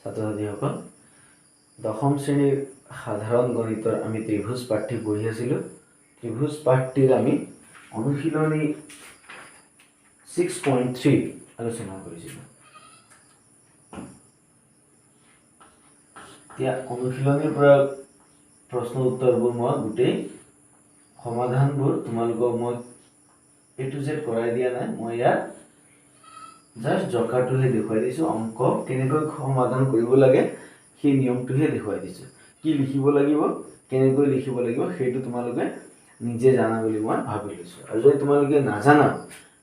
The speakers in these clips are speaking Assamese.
ছাত্ৰ ছাত্ৰীসকল দশম শ্ৰেণীৰ সাধাৰণ গণিতৰ আমি ত্ৰিভুজ পাঠটি পঢ়ি আছিলোঁ। ত্ৰিভুজ পাঠটিৰ আমি অনুশীলনী 6.3 আলোচনা কৰিছিলোঁ। এতিয়া অনুশীলনীৰ পৰা প্ৰশ্ন উত্তৰবোৰ মই গোটেই সমাধানবোৰ তোমালোকক মই A to Z কৰাই দিয়া নাই, মই ইয়াত জাস্ট জকাটোহে দেখুৱাই দিছোঁ। অংক কেনেকৈ সমাধান কৰিব লাগে সেই নিয়মটোহে দেখুৱাই দিছোঁ। কি লিখিব লাগিব, কেনেকৈ লিখিব লাগিব সেইটো তোমালোকে নিজে জানা বুলি মই ভাবি লৈছোঁ। আৰু যদি তোমালোকে নাজানা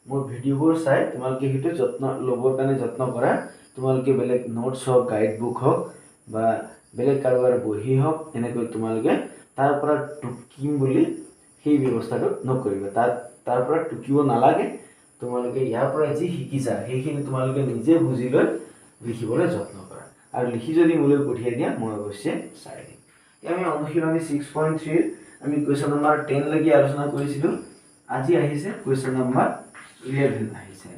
মোৰ ভিডিঅ'বোৰ চাই তোমালোকে সেইটো যত্ন ল'বৰ কাৰণে যত্ন কৰা। তোমালোকে বেলেগ নোটছ হওক, গাইড বুক হওক বা বেলেগ কাৰোবাৰ বহি হওক, এনেকৈ তোমালোকে তাৰ পৰা টুকিম বুলি সেই ব্যৱস্থাটো নকৰিবা। তাৰ পৰা টুকিব নালাগে। তোমালোকে ইয়াৰ পৰা যি শিকিছা সেইখিনি তোমালোকে নিজে বুজি লৈ লিখিবলৈ যত্ন কৰা। আৰু লিখি যদি মোলৈ পঠিয়াই দিয়া মই অৱশ্যে চাই দিম। আমি অনুশীলনী 6.3 আমি কুৱেশ্যন নম্বৰ 10 লৈকে আলোচনা কৰিছিলোঁ। আজি আহিছে কুৱেশ্যন নম্বৰ 11 আহিছে।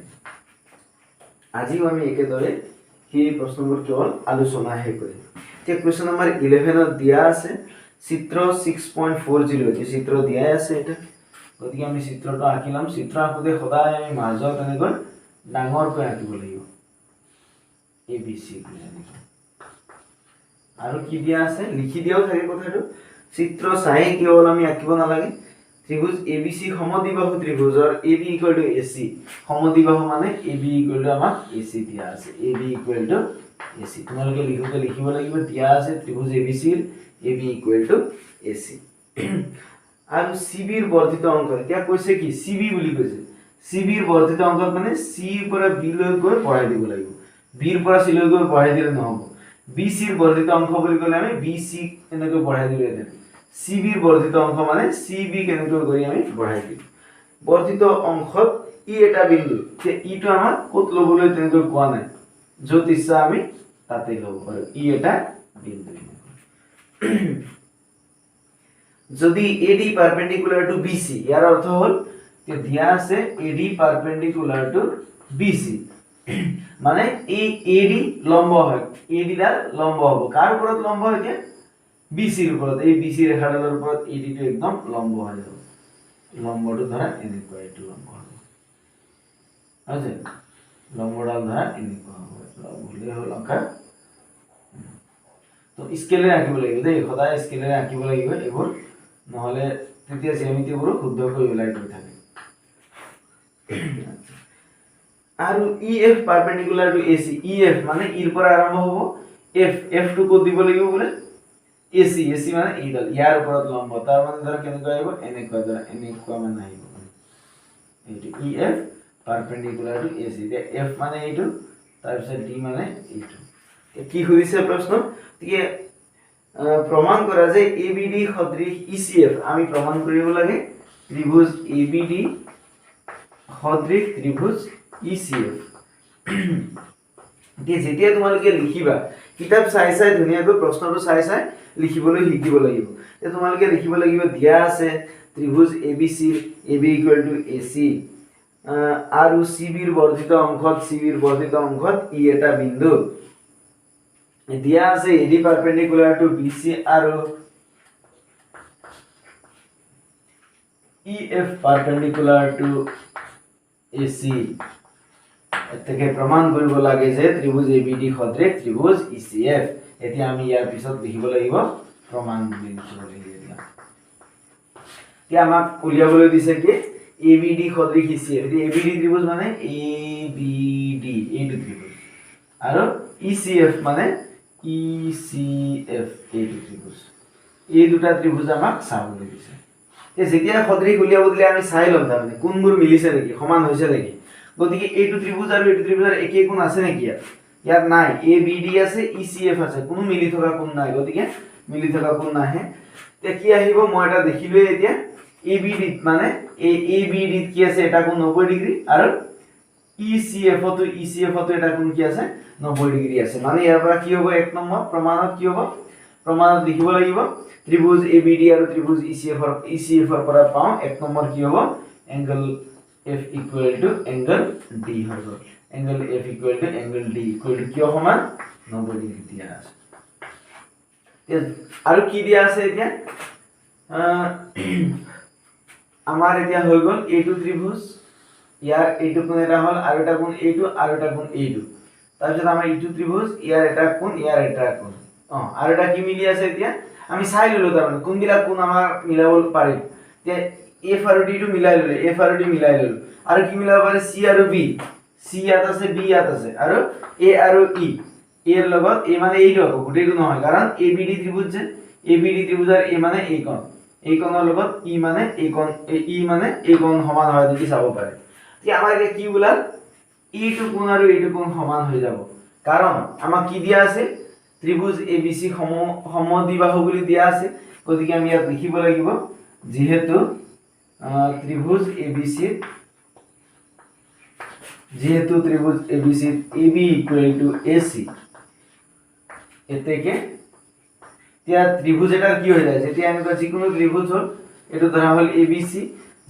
আজিও আমি একেদৰে সেই প্ৰশ্নবোৰ কেৱল আলোচনাহে কৰিম। এতিয়া কুৱেশ্যন নম্বৰ 11ত দিয়া আছে চিত্ৰ 6.40 এই চিত্ৰ দিয়াই আছে এটা। গতিকে আমি চিত্ৰটো আঁকি ল'ম। চিত্ৰ আঁকোতে সদায় আমি মাজত এনেকৈ ডাঙৰকৈ আঁকিব লাগিব। ABC আৰু কি দিয়া আছে লিখি দিয়াও থাকে কথাটো। চিত্ৰ চাই কেৱল আমি আঁকিব নালাগে। ত্ৰিভুজ ABC সমদ্বিবাহু ত্ৰিভুজৰ AB = AC। সমদ্বিবাহু মানে AB = আমাক AC দিয়া আছে। AB = AC তোমালোকে লিখোতে লিখিব লাগিব দিয়া আছে ত্ৰিভুজ ABC ৰ AB = AC। আৰু CB ৰ বৰ্ধিত অংক এতিয়া কৈছে কি CB বুলি কৈছে। CB ৰ বৰ্ধিত অংক মানে C ৰ পৰা B লৈ গৈ বঢ়াই দিব লাগিব। B ৰ পৰা C লৈ গৈ বঢ়াই দিলে নহ'ব। BC ৰ বৰ্ধিত অংক বুলি ক'লে আমি BC এনেকৈ বঢ়াই দিলে হেঁতেন। CB ৰ বৰ্ধিত অংক মানে CB কেনেকৈ কৰি আমি বঢ়াই দিম। বৰ্ধিত অংশত ই এটা বিন্দু। ইটো আমাক ক'ত ল'বলৈ তেনেকৈ কোৱা নাই। য'ত ইচ্ছা আমি তাতে ল'ব পাৰোঁ। ই এটা বিন্দু। যদি AD পাৰপেণ্ডিকুলাৰ টু BC ইয়াৰ অৰ্থ হ'ল যে দিয়া আছে AD পাৰপেণ্ডিকুলাৰ টু BC মানে এই AD লম্ব হয়। AD ডাল লম্ব হ'ব। কাৰ ওপৰত লম্ব এতিয়া BC ৰ ওপৰত। এই BC ৰেখাডালৰ ওপৰত AD টো একদম লম্ব হৈ যাব। লম্বটো ধৰা এনেকুৱা এইটো লম্ব হ'ব। আছে লম্বডাল ধৰা এনেকুৱা হ'ব। ভুলে হ'ল আকাৰ। তো স্কেলেৰে আঁকিব লাগিব দেই। সদায় স্কেলেৰে আঁকিব লাগিব এইবোৰ। নহলে তেতিয়া জ্যামিতিবোৰ শুদ্ধকৈ ওলাই গৈ থাকে। আৰু EF perpendicular to AC। EF মানে ইৰ পৰা আৰম্ভ হ'ব। F টো ক'ত দিব লাগিব বোলে AC মানে এইডাল ইয়াৰ ওপৰত লম্ব। তাৰ মানে ধৰা কেনেকৈ আহিব এনেকুৱা ধৰা এনেকুৱা মানে আহিব। এইটো EF পাৰপেণ্ডিকুলাৰ টু AC। এতিয়া F মানে এইটো, তাৰপিছত D মানে এইটো। কি সুধিছে প্ৰশ্ন? গতিকে প্ৰমাণ কৰা যে ABD সদৃশ ECF আমি প্ৰমাণ কৰিব লাগে ত্ৰিভুজ ABD সদৃশ ত্ৰিভুজ ECF। যেতিয়া তোমালোকে লিখিবা কিতাপ চাই চাই ধুনীয়াকৈ প্ৰশ্নটো চাই চাই লিখিবলৈ শিকিব লাগিব। তোমালোকে লিখিব লাগিব দিয়া আছে ত্ৰিভুজ ABC AB = AC আৰু CB ৰ বৰ্ধিত অংশত ই এটা বিন্দু। দিয়া আছে AD পাৰপেণ্ডিকুলাৰ টু BC আৰু EF পাৰপেণ্ডিকুলাৰ টু AC। এতেকে প্ৰমাণ কৰিব লাগে যে ত্ৰিভুজ ABD সদৃশ ত্ৰিভুজ ECF। এতিয়া আমি ইয়াৰ পিছত লিখিব লাগিব প্ৰমাণ বুলি লিখিব লাগিব। এতিয়া আমাক উলিয়াবলৈ দিছে কি ABD সদৃশ ECF। এতিয়া ABD ত্ৰিভুজ মানে ABD এইটো ত্ৰিভুজ আৰু ECF মানে ECF এইটো ত্ৰিভুজ। এই দুটা ত্ৰিভুজ আমাক চাবলৈ দিছে। যেতিয়া সদৃশ উলিয়াব দিলে আমি চাই ল'ম তাৰমানে কোনবোৰ মিলিছে নেকি, সমান হৈছে নেকি। গতিকে এইটো ত্ৰিভুজ আৰু এইটো ত্ৰিভুজৰ একে কোণ আছে নেকি ইয়াত নাই। ABD আছে ECF আছে, কোনো মিলি থকা কোণ নাই। গতিকে মিলি থকা কোণ নাহে। এতিয়া কি আহিব মই এটা দেখিলোৱে এতিয়া ABD মানে ABD কি আছে এটা কোণ 90 ডিগ্ৰী আৰু ECF তো এটা কোণ কি আছে 90 ডিগ্ৰী আছে। মানে ইয়াৰ পৰা কি হ'ব এক নম্বৰ প্ৰমাণত কি হ'ব প্ৰমাণত লিখিব লাগিব ত্ৰিভুজ ABD আৰু ত্ৰিভুজ ECF ৰ পৰা পাওঁ এক নম্বৰ কি হ'ব এংগল F = এংগল D হ'ব। এংগল F = এংগল D কিয় সমান 90 ডিগ্ৰী দিয়া আছে। আৰু কি দিয়া আছে এতিয়া আমাৰ এতিয়া হৈ গ'ল এইটো ত্ৰিভুজ, ইয়াৰ এইটো কোণ এটা হ'ল, আৰু এটা কোণ এইটো, আৰু এটা কোণ এইটো। তাৰপিছত আমাৰ এইটো ত্ৰিভুজ, ইয়াৰ এটা কোণ, ইয়াৰ এটা কোণ। আৰু এটা কি মিলি আছে এতিয়া আমি চাই ললো, তাৰমানে কোনবিলাক কোণ আমাৰ মিলাব পাৰিম। যে এফ আৰু ডি টো মিলাই ললো, এফ আৰু ডি মিলাই ললো, আৰু কি মিলাব পাৰে চি আৰু বি, চি ইয়াত আছে, বি ইয়াত আছে, আৰু এ আৰু ই, এৰ লগত এ মানে এইটো আকৌ গোটেইটো নহয়, কাৰণ এ বি ডি ত্ৰিভুজ যে, এ বি ডি ত্ৰিভুজৰ এ মানে এই কোণ, এই কোণৰ লগত ই মানে এই কোণ, ই মানে এই কোণ সমান হয় যদি চাব পাৰে। এতিয়া আমাৰ এতিয়া কি ওলাল, এইটো কোণ আৰু এইটো কোণ সমান হৈ যাব, কাৰণ আমাক কি দিয়া আছে ত্ৰিভুজ এ বি চি সমদ্বিবাহু বুলি দিয়া আছে। গতিকে আমি ইয়াত লিখিব লাগিব যিহেতু ত্ৰিভুজ এ বি চি, যেহেতু ত্রিভুজ ABC AB equal to AC, এতেকে এতিয়া ত্রিভুজ এটা কি হৈ যায়, যেতিয়া এনেকুৱা যিকোনো ত্ৰিভুজ হ'ল, এটো ধৰা হ'ল এবিসি,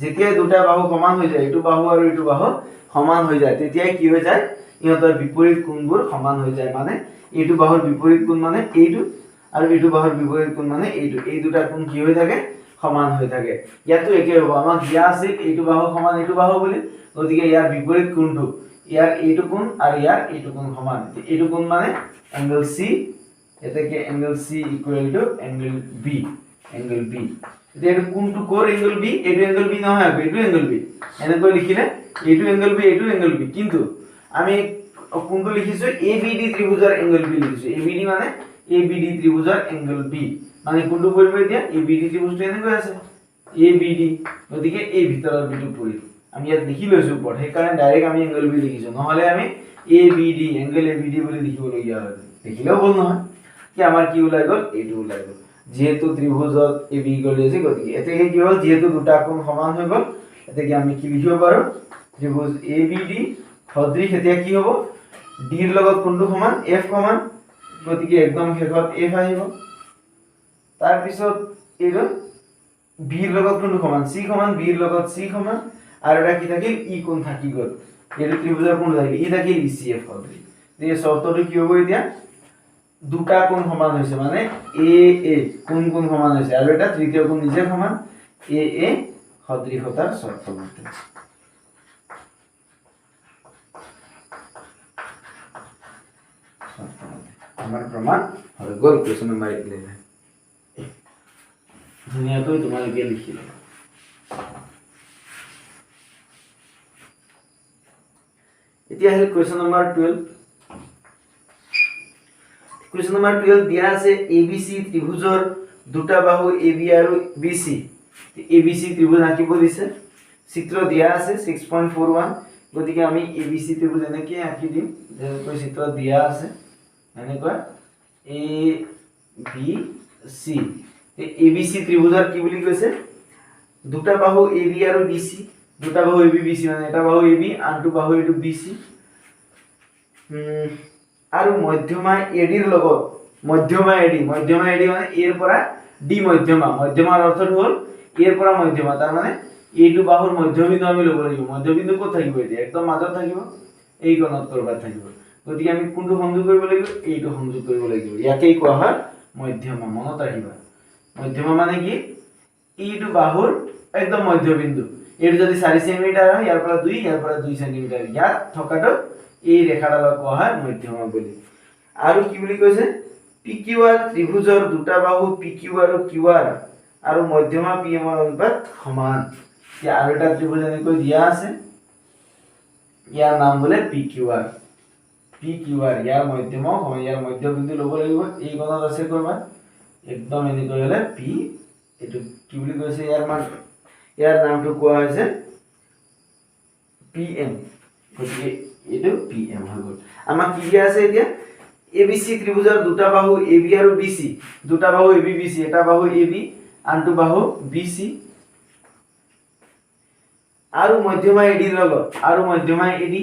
যেতিয়া দুটা বাহু সমান হৈ যায়, এটো বাহু আৰু এটো বাহু সমান হৈ যায়, তেতিয়া কি হৈ যায় ইহঁতৰ বিপৰীত কোণবোৰ সমান হৈ যায়। মানে এটো বাহুৰ বিপৰীত কোণ মানে এইটো, আৰু এটো বাহুৰ বিপৰীত কোণ মানে এইটো, এই দুটা কোণ কি হৈ থাকে সমান হৈ থাকে। ইয়াতো একে হ'ব, আমাক দিয়া আছে এইটো বাহু সমান এইটো বাহু বুলি, গতিকে ইয়াৰ বিপৰীত কোণটো, ইয়াৰ এইটো কোণ আৰু ইয়াৰ এইটো কোণ সমান, এইটো কোণ মানে এংগল সি, এতেকে angle C equal to angle B, angle B. এতিয়া এইটো কোণটো কোৰ এংগল বি, এইটো এংগল বি নহয়, এইটো এংগল বি, এনেকৈ লিখিলে এইটো এংগল বি, এইটো এংগল বি, কিন্তু আমি কোণটো লিখিছো এ বি ডি ত্ৰিভুজৰ এংগল বি লিখিছো, এ বি ডি মানে এ বি ডি ত্ৰিভুজৰ এংগল বি, মানে কোণটো পৰিব এতিয়া এ বি ডি ত্ৰিভুজটো এনেকৈ আছে এ বি ডি, গতিকে এই ভিতৰৰ বিটো পৰিব, আমি ইয়াত লিখি লৈছো ওপৰত, সেইকাৰণে ডাইৰেক্ট আমি এংগল বি লিখিছো, নহলে আমি A B D angle A B D বুলি লিখিবলগীয়া হয়, লিখিলেও ভুল নহয়। কি আমাৰ কি ওলাই গ'ল, এইটো ওলাই গ'ল, যেহেতু ত্ৰিভুজত এ বি গ'ল আছে, গতিকে এতেকে কি হ'ল যেহেতু দুটা কোণ সমান হৈ গ'ল, এতেকে আমি কি লিখিব পাৰো ত্ৰিভুজ এ বি ডি সদৃশ, এতিয়া কি হ'ব ডিৰ লগত কোণটো সমান এফ সমান, গতিকে একদম শেষত এফ আহিব, তাৰ পিছত এইটো বিৰ লগত কোণটো সমান সি সমান, বিৰ লগত সি সমান, আৰু এটা কি থাকিল ই কোণ থাকি গ'ল, এইটো ত্ৰিভুজৰ কোণ থাকিল ই থাকিল ই চি এফ সদৃশ। এই শৰ্তটো কি হ'ব এতিয়া দুটা কোণ সমান হৈছে, মানে এ এ কোণ কোণ সমান হৈছে, আৰু এটা তৃতীয় কোণ নিজে সমান, এ এ সদৃশতাৰ শৰ্ত মতে। আমাৰ প্ৰমাণ হৈ গ'ল, কুৱেশ্যন নম্বৰ 11 ধুনীয়াকৈ তোমালোকে লিখিলে। এতিয়া আহিল কুৱেশ্যন নম্বৰ 12। কুৱেশ্যন নম্বৰ 12 দিয়া আছে এবিসি ত্ৰিভুজৰ দুটা বাহু এবি আৰু বিসি, এবিসি ত্ৰিভুজ আঁকিব দিছে, চিত্ৰ দিয়া আছে 6.41, গতিকে আমি এবিসি ত্ৰিভুজ এনেকৈ আঁকি দিম, যেনেকৈ চিত্ৰ দিয়া আছে এনেকৈ এ বি সি। এবিসি ত্ৰিভুজৰ কি বুলি কৈছে দুটা বাহু এবি আৰু বিসি, দুটা বাহু এবি বিসি মানে এটা বাহু এবি আনটো বাহু এইটো বিসি, আৰু মধ্যমা এডিৰ লগত মধ্যমা এডি মানে এৰ পৰা ডি মধ্যমা, মধ্যমাৰ অৰ্থটো হ'ল এৰ পৰা মধ্যমা, তাৰ মানে এইটো বাহুৰ মধ্যবিন্দু আমি ল'ব লাগিব, মধ্যবিন্দু ক'ত থাকিব এতিয়া একদম মাজত থাকিব, এই কোণত কৰবাত থাকিব, গতিকে আমি কোনটো সংযোগ কৰিব লাগিব, এইটো সংযোগ কৰিব লাগিব, ইয়াকেই কোৱা হয় মধ্যমা। মনত ৰাখিবা মধ্যমা মানে কি এইটো বাহুৰ একদম মধ্যবিন্দু, এইটো যদি 4 সেমি হয় ইয়াৰ পৰা 2, ইয়াৰ পৰা 2 সেমি, ইয়াত থকাটো এই ৰেখাডালক কোৱা হয় মধ্যমা বুলি। আৰু কি বুলি কৈছে পি কিউ আৰ ত্ৰিভুজৰ দুটা বাহু পি কিউ আৰু কিউ আৰ আৰু মধ্যমা পি এম ৰ অনুপাত সমান। এতিয়া আৰু এটা ত্ৰিভুজ এনেকৈ দিয়া আছে, ইয়াৰ নাম বোলে পি কিউ আৰ, ইয়াৰ মধ্যমা সমান, ইয়াৰ মধ্যবিন্দু ল'ব লাগিব, এই কোণত আছে কৰবাত একদম এনেকৈ হলে পি, এইটো কি বুলি কৈছে ইয়াৰ নামটো কোৱা হৈছে পি এম, গতিকে এইটো পি এম হৈ গ'ল। আমাক কি দিয়া আছে এতিয়া এবিসি ত্ৰিভুজৰ দুটা বাহু এবি আৰু বিসি, দুটা বাহু এবি বিসি, এটা বাহু এবি আনটো বাহু বিসি, আৰু মধ্যমা এডিৰ লগত আৰু মধ্যমা এডি,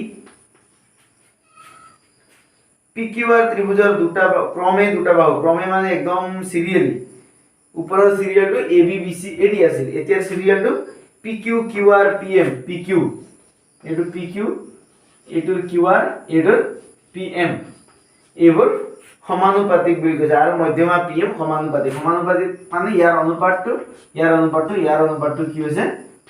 পি কিউ আৰ ত্ৰিভুজৰ ক্ৰমে দুটা বাহু, ক্ৰমে মানে একদম সিৰিয়ালি, ওপৰৰ সিৰিয়ালটো এবি বিসি এডি আছিল, এতিয়া সিৰিয়ালটো P Q Q R P M, P Q এইটো পি কিউ, এইটোৰ কিউ আৰ, এইটোৰ পি এম, এইবোৰ সমানুপাতিক বুলি কৈছে আৰু মধ্যমা পিএম সমানুপাতিক সমানুপাতিক মানে ইয়াৰ অনুপাতটো কি হৈছে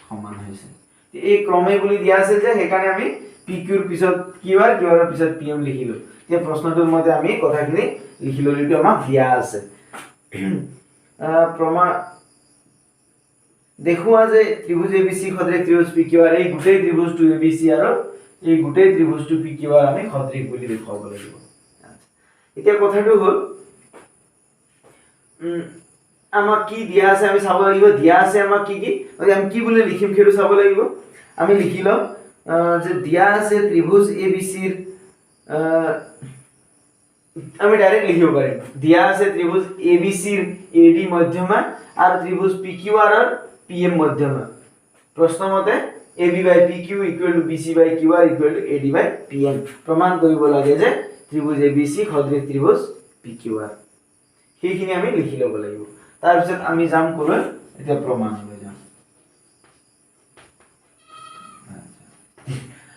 সমান হৈছে এই ক্ৰমে বুলি দিয়া আছে যে সেইকাৰণে আমি পিকিউৰ পিছত কিউআৰ কিউআৰৰ পিছত পিএম লিখিলো এই প্ৰশ্নটোৰ মতে আমি কথাখিনি লিখি ললো এইটো আমাক দিয়া আছে প্ৰমাণ দেখুৱা যে ত্ৰিভুজ এবিসি সদৃশ ত্ৰিভুজ পিকিউআৰ এই গোটেই ত্ৰিভুজটো এবিসি আৰু এই গোটেই ত্ৰিভুজটো পিকিউআৰ আমি সদৃশ বুলি দেখুৱাব লাগিব এতিয়া কথাটো হ'ল আমাক কি দিয়া আছে আমি চাব লাগিব দিয়া আছে আমাক কি কি আমি কি বুলি লিখিম সেইটো চাব লাগিব আমি লিখি লম যে দিয়া আছে ত্ৰিভুজ এবিসিৰ আমি ডাইৰেক্ট লিখিব পাৰিম দিয়া আছে ত্ৰিভুজ এবিসিৰ এডি মধ্যমা আৰু ত্ৰিভুজ পিকিউআৰ ৰ পিএম মধ্যমা প্ৰশ্ন মতে AB by PQ equal to BC by QR equal to AD by PM প্ৰমাণ কৰিব লাগে যে ত্ৰিভুজ এবিসি সদৃশ ত্ৰিভুজ পিকিউআৰ সেইখিনি আমি লিখি ল'ব লাগিব তাৰ পিছত আমি যাম কলৈ এতিয়া প্ৰমাণ লৈ যাম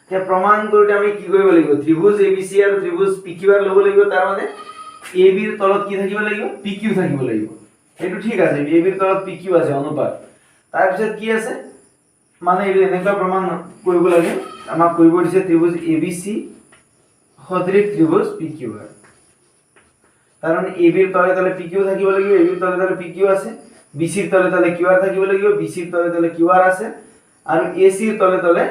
এতিয়া প্ৰমাণ কৰোতে আমি কি কৰিব লাগিব ত্ৰিভুজ এবিসি আৰু ত্ৰিভুজ পিকিউআৰ ল'ব লাগিব তাৰ মানে এবি ৰ তলত কি থাকিব লাগিব পিকিউ থাকিব লাগিব এটো ঠিক আছে এবি ৰ তলত পিকিউ আছে অনুপাত তাৰ পিছত কি আছে মানে এই এনেকুৱা প্ৰমাণ কৰিব লাগে আমাক কৰিব দিছে ত্ৰিভুজ এবিসি সদৃশ ত্ৰিভুজ পিকিউআৰ কাৰণ এবি ৰ তলে তলে পিকিউ থাকিব লাগিব এবি ৰ তলে তলে পিকিউ আছে বিসি ৰ তলে তলে কিউআৰ থাকিব লাগিব বিসি ৰ তলে তলে কিউআৰ আছে আৰু এসি ৰ তলে তলে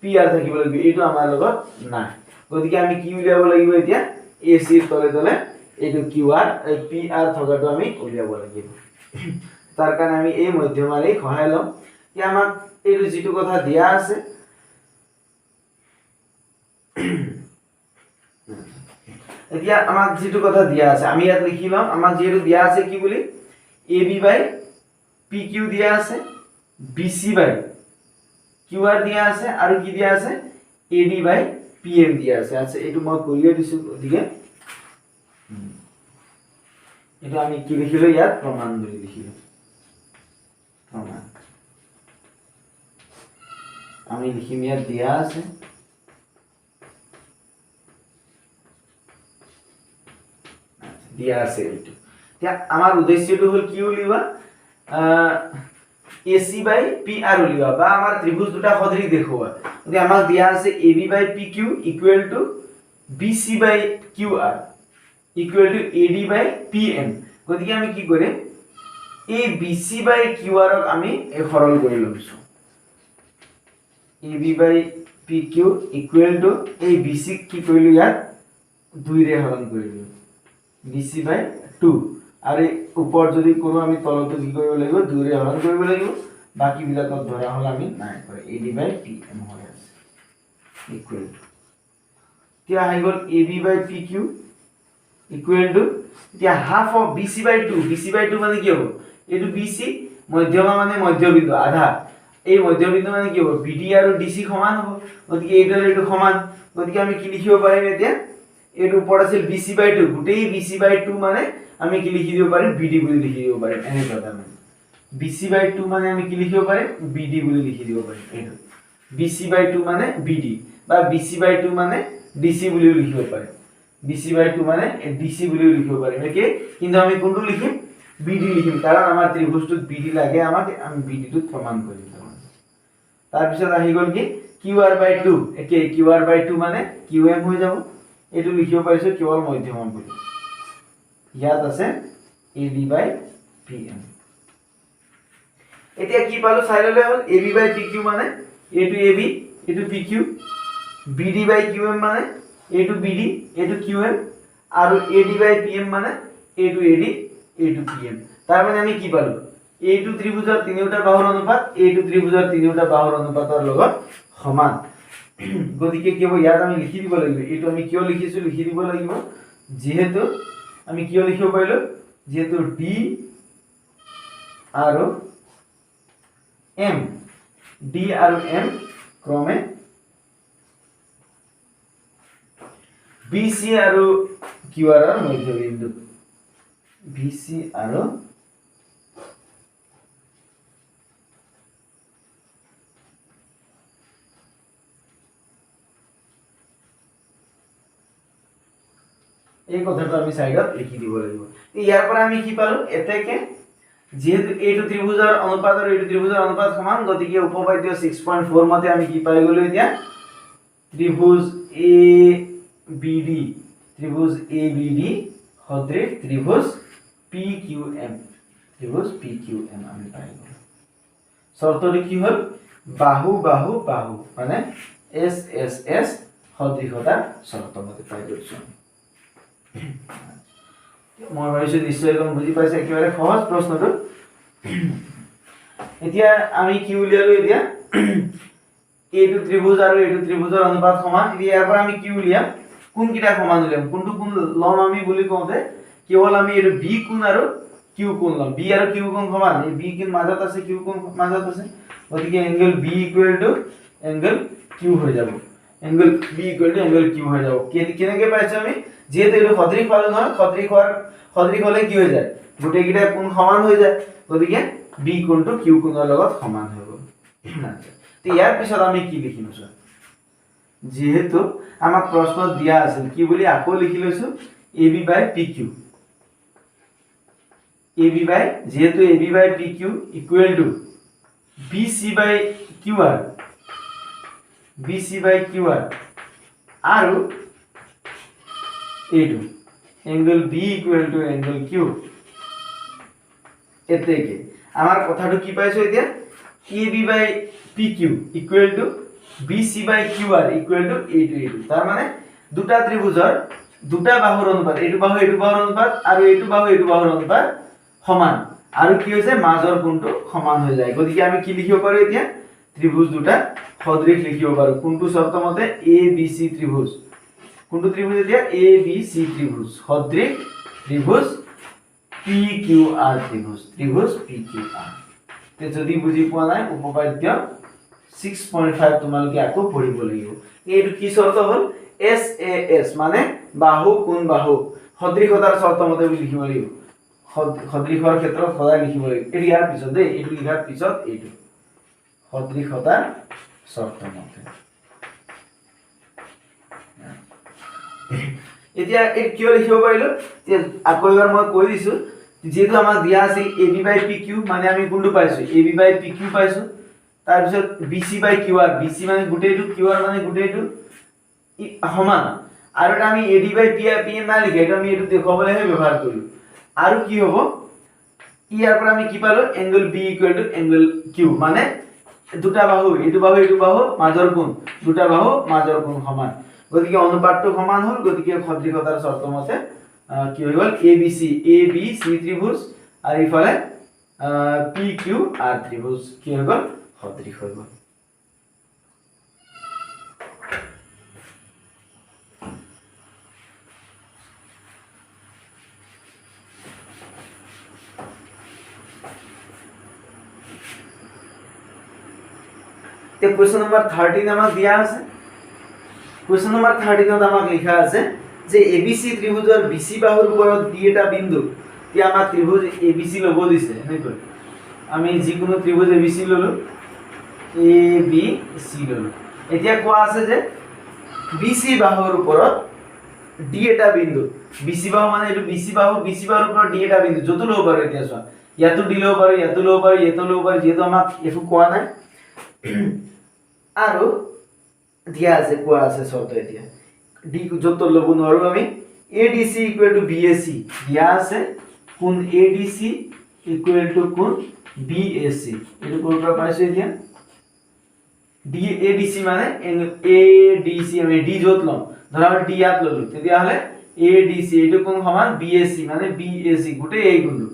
পিআৰ থাকিব লাগিব এইটো আমাৰ লগত নাই গতিকে আমি কি উলিয়াব লাগিব এতিয়া এসি ৰ তলে তলে এইটো কিউআৰ পিআৰ থকাটো আমি উলিয়াব লাগিব তাৰ কাৰণে আমি এই মধ্যমাৰে সহায় লম কি আমাক এইটো যেটো কথা দিয়া আছে এতিয়া আমাক যেটো কথা দিয়া আছে আমি ইয়াত লিখি লম আমাক যেটো দিয়া আছে কি বুলি এবি বাই পিকিউ দিয়া আছে বিসি বাই কিউআর দিয়া আছে আৰু কি দিয়া আছে এডি বাই পিএম দিয়া আছে আচ্ছা এটো মই কৰিয়ে দিছো গতিকে এটা আমি কি লিখিলো ইয়াত প্ৰমাণ বুলি লিখিলো প্ৰমাণ আমি লিখিম ইয়াত দিয়া আছে দিয়া আছে এইটো এতিয়া আমাৰ উদ্দেশ্যটো হ'ল কি উলিওৱা এসি বাই পিআৰ উলিওৱা বা আমাৰ ত্ৰিভুজ দুটা সদৃশ দেখুৱা গতিকে আমাক দিয়া আছে AB by PQ equal to BC by QR equal to AD by PM গতিকে আমি কি কৰিম এই বিসি বাই কিউআৰ ক আমি সৰল কৰি লৈছো AB by PQ equal to এই বিসি কি কৰিলো ইয়াত 2 ৰে হৰণ কৰিলো বিসি বাই 2 আৰু ওপৰ যদি কোনো আমি তলটো কি কৰিব লাগিব 2 ৰে হৰণ কৰিব লাগিব বাকি বিলাকত ধৰা হল আমি নাই কৰে এডি বাই পিএম হৈ আছে ইকুৱেল টু এতিয়া আহি গল AB by PQ equal to এতিয়া হাফ অফ বিসি বাই 2 মানে কি হ'ব এটো বিসি মধ্যমা মানে মধ্যবিন্দু আধা এই মধ্যবিন্দু মানে কি হ'ব বিডি আৰু ডিসি সমান হ'ব গতিকে এইটো সমান গতিকে আমি কি লিখিব পাৰিম এতিয়া এটো ওপৰত আছিল বিসি বাই 2 গুটেই বিসি বাই 2 মানে আমি কি লিখি দিব পাৰিম বিডি বুলি লিখি দিব পাৰিম এনে কথা মানে বিসি বাই 2 মানে আমি কি লিখিব পাৰিম বিডি বুলি লিখি দিব পাৰিম এটো বিসি বাই 2 মানে বিডি বা বিসি বাই 2 মানে ডিসি বুলিও লিখিব পাৰিম বিসি বাই 2 মানে ডিসি বুলিও লিখিব পাৰিম একে কিন্তু আমি কোনটো লিখিম বিডি লিখিম কাৰণ আমাৰ ত্ৰিভুজটোত বিডি লাগে আমাক আমি বিডি টো প্ৰমাণ কৰিম তাৰ পিছত আহি গল কি কিউআৰ বাই 2 একে কিউআৰ বাই 2 মানে কিউএম হৈ যাব এটো লিখিব পাৰিছো কেৱল মধ্যমা বুলি ইয়াত আছে এডি বাই পিএম এতিয়া কি পালো চাই ললে হল এবি বাই পিকিউ মানে এটো এবি এটো পিকিউ বিডি বাই কিউএম মানে এটো বিডি এটো কিউএম আৰু এডি বাই পিএম মানে এটো এডি এটো পিএম তাৰ মানে আমি কি পালো এইটো ত্ৰিভুজৰ তিনিটা বাহুৰ অনুপাত এইটো ত্ৰিভুজৰ তিনিটা বাহুৰ অনুপাতৰ লগত সমান গতিকে কি হ'ব ইয়াত আমি লিখি দিব লাগিব এইটো আমি কিয় লিখিছো লিখি দিব লাগিব যেহেতু আমি কিয় লিখিব পাৰিলো যেহেতু ডি আৰু এম ডি আৰু এম ক্ৰমে বিসি আৰু কিউআৰ ৰ মধ্যবিন্দু বিসি আৰু এই কথাটো আমি সাইডত লিখি দিব লাগিব। ইয়াৰ পৰা আমি কি পালো এতেকে যেহেতু এইটো ত্ৰিভুজৰ অনুপাত আৰু এইটো ত্ৰিভুজৰ অনুপাত সমান গতিকে উপপাদ্য 6.4 মতে আমি কি পাই গলো এতিয়া ত্ৰিভুজ ABD সদৃশ ত্ৰিভুজ PQM আমি পাই গলো। শৰ্তটি কি হল বাহু বাহু বাহু মানে SSS সদৃশতাৰ শৰ্ত মতে পাই গৈছো। মই ভাবিছো নিশ্চয় কোন বুজি পাইছে একেবাৰে সহজ প্ৰশ্নটো। এতিয়া আমি কি উলিয়ালো এতিয়া এইটো ত্ৰিভুজ আৰু এইটো ত্ৰিভুজৰ অনুপাত সমান। ইয়াৰ পৰা আমি কি উলিয়াম কোন কিটা সমান উলিয়াম কোনটো কোন লম আমি বুলি কওঁতে কেৱল আমি এইটো b কোণ আৰু q কোণ লম। b আৰু q কোণ সমান এই b কোণ মাজত আছে q কোণ মাজত আছে গতিকে angle b equal to angle q হৈ যাব। Angle b equal to angle q হৈ যাব। কেনেকৈ পাইছো আমি যেহেতু এইটো সদৃশ পালো নহয় সদৃশ হলে কি হৈ যায় গোটেই কিটা কোণ সমান হৈ যায় গতিকে b কোণটো q কোণৰ লগত সমান হৈ গ'ল। তো ইয়াৰ পিছত আমি কি লিখিম চোৱা যেহেতু আমাক প্ৰশ্ন দিয়া আছিল কি বুলি আকৌ লিখি লৈছো ab by pq যেহেতু ab by pq equal to bc by qr আৰু এইটো angle b equal to angle q এতেকে আমাৰ কথাটো কি পাইছো এতিয়া ab by pq equal to bc by qr equal to এইটো তাৰ মানে দুটা ত্ৰিভুজৰ দুটা বাহুৰ অনুপাত এইটো বাহু অনুপাত আৰু এইটো বাহুৰ অনুপাত সমান আৰু কি হৈছে মাজৰ কোণটো সমান হৈ যায় গতিকে আমি কি লিখিব পাৰো এতিয়া ত্ৰিভুজ দুটা সদৃশ লিখিব পাৰো কোনটো শৰ্ত মতে abc ত্ৰিভুজ কোনটো ত্ৰিভুজ এতিয়া abc ত্ৰিভুজ সদৃশ ত্ৰিভুজ pqr ত্ৰিভুজ pqr তে যদি বুজি পোৱা নাই উপপাদ্য 6.5 তোমালোকে আকৌ পঢ়িব লাগিব। এইটো কি শর্ত হল SAS মানে বাহু কোণ বাহু সদৃশতাৰ শৰ্ত মতে লিখিব লাগিব। সদৃশৰ ক্ষেত্ৰত সদায় লিখিব লাগিব। ইয়াৰ পিছত দেই এইটো লিখাৰ পিছত এইটো সদৃশতাৰ শৰ্ত মতে। এতিয়া এই কিয় লিখিব পাৰিলো আকৌ এবাৰ মই কৈ দিছো যেহেতু আমাক দিয়া আছিল ab by pq মানে আমি কোনটো পাইছো ab by pq পাইছো তাৰ পিছত bc by qr bc মানে গুটেইটো qr মানে গুটেইটো সমান আৰু এটা আমি ad by pm না লিখে এটা আমি এটো দেখুৱাবলৈহে ব্যৱহাৰ কৰিলো। আৰু কি হ'ব ইয়াৰ পৰা আমি কি পালো angle b equal to angle q মানে দুটা বাহু এইটো বাহু মাজৰ কোণ দুটা বাহু মাজৰ কোণ সমান গতিকে অনুপাতটো সমান হ'ল গতিকে সদৃশতাৰ শৰ্ত মতে কি হৈ গ'ল abc ত্ৰিভুজ আৰু ইফালে pqr ত্ৰিভুজ কি হৈ গ'ল সদৃশ হৈ গ'ল। তে কোয়েশ্চন নাম্বার 13 আমাক দিয়া আছে। কোয়েশ্চন নাম্বার 13 আমাক লিখা আছে যে ABC ত্ৰিভুজৰ BC বাহুৰ ওপৰত D এটা বিন্দু তে আমাক ত্ৰিভুজ ABC লব দিছে এনেকৈ আমি যিকোনো ত্ৰিভুজ ABC ললো ABC ললো। এতিয়া কোৱা আছে যে BC বাহুৰ ওপৰত D এটা বিন্দু BC বাহু মানে এইটো BC বাহুৰ ওপৰত D এটা বিন্দু যত লব পাৰো। এতিয়া চোৱা ইয়াতো D লব পাৰো ইয়াতো লব পাৰো যেহেতু আমাক একো কোৱা নাই আৰু দিয়া আছে কোৱা আছে শৰ্ত এতিয়া d যত লব নোৱাৰো আমি ADC ইকুৱেল টু BAC দিয়া আছে কোণ ADC ইকুৱেল টু কোণ BAC এটো কোৰ পৰা পাইছো এতিয়া ADC মানে ADC আমি d যত লম ধৰা আমি d ইয়াত ললো তেতিয়া হলে ADC এটো কোণ সমান BAC মানে BAC গুটেই এই কোণটো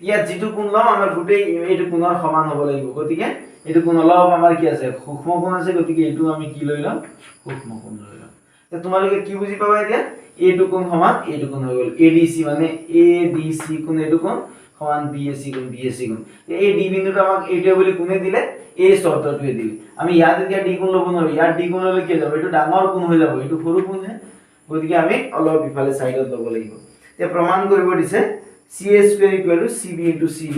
ইয়াত যেটো কোণ লম আমাৰ গুটেই এইটো কোণৰ সমান হ'ব লাগিব গতিকে এইটো কোণ অলপ আমাৰ কি আছে সূক্ষ্ম কোণ আছে গতিকে এইটো আমি কি লৈ লম সূক্ষ্ম কোণ লৈ লম। তে তোমালোকে কি বুজি পাবা এতিয়া এইটো কোণ সমান এইটো কোণ হৈ গ'ল ADC মানে ADC কোণ এইটো কোণ সমান BAC কোণ এই d বিন্দুটো আমাক এইটো বুলি কোণে দিলে এই শৰ্তটোৱে দিলে আমি ইয়াত এতিয়া d কোণ লব নোৱাৰো ইয়াত d কোণ ললে কি যাব এইটো ডাঙৰ কোণ হৈ যাব এইটো সৰু কোণ হে গতিকে আমি অলপ ইফালে সাইডত লব লাগিব। তে প্ৰমাণ কৰিব দিছে CA square equal to CB into CD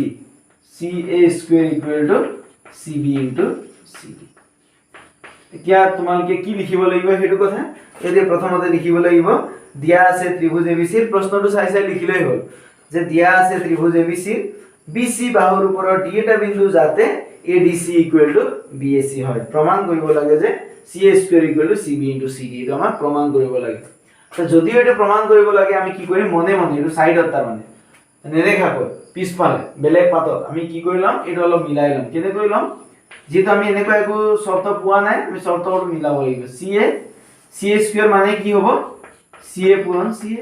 CA square equal to CB into CD। এতিয়া তোমালোকে কি লিখিব লাগিব হেতু কথা এতিয়া প্ৰথমতে লিখিব লাগিব দিয়া আছে ত্ৰিভুজ এবিসিৰ প্ৰশ্নটো চাই চাই লিখিলেই হ'ল যে দিয়া আছে ত্ৰিভুজ এবিসিৰ বিসি বাহুৰ ওপৰত ডি এটা বিন্দু যাতে এডিসি ইকুৱেল টু বিএসি হয় প্ৰমাণ কৰিব লাগে যে CA square equal to CB into CD এটা আমাৰ প্ৰমাণ কৰিব লাগে তো যদিও এটা প্ৰমাণ কৰিব লাগে আমি কি কৰিম মনে মনে এটো সাইডত তাৰ মানে নেদেখাকৈ পিছফালে বেলেগ পাতত আমি কি কৰিলাম এটা অলপ মিলাই লম কেনে কৰিলাম যেটো আমি এনেকৈ একো শৰ্ত পোৱা নাই আমি শর্তটো মিলাব লাগিব CA স্কয়ার মানে কি হ'ব CA পূরণ CA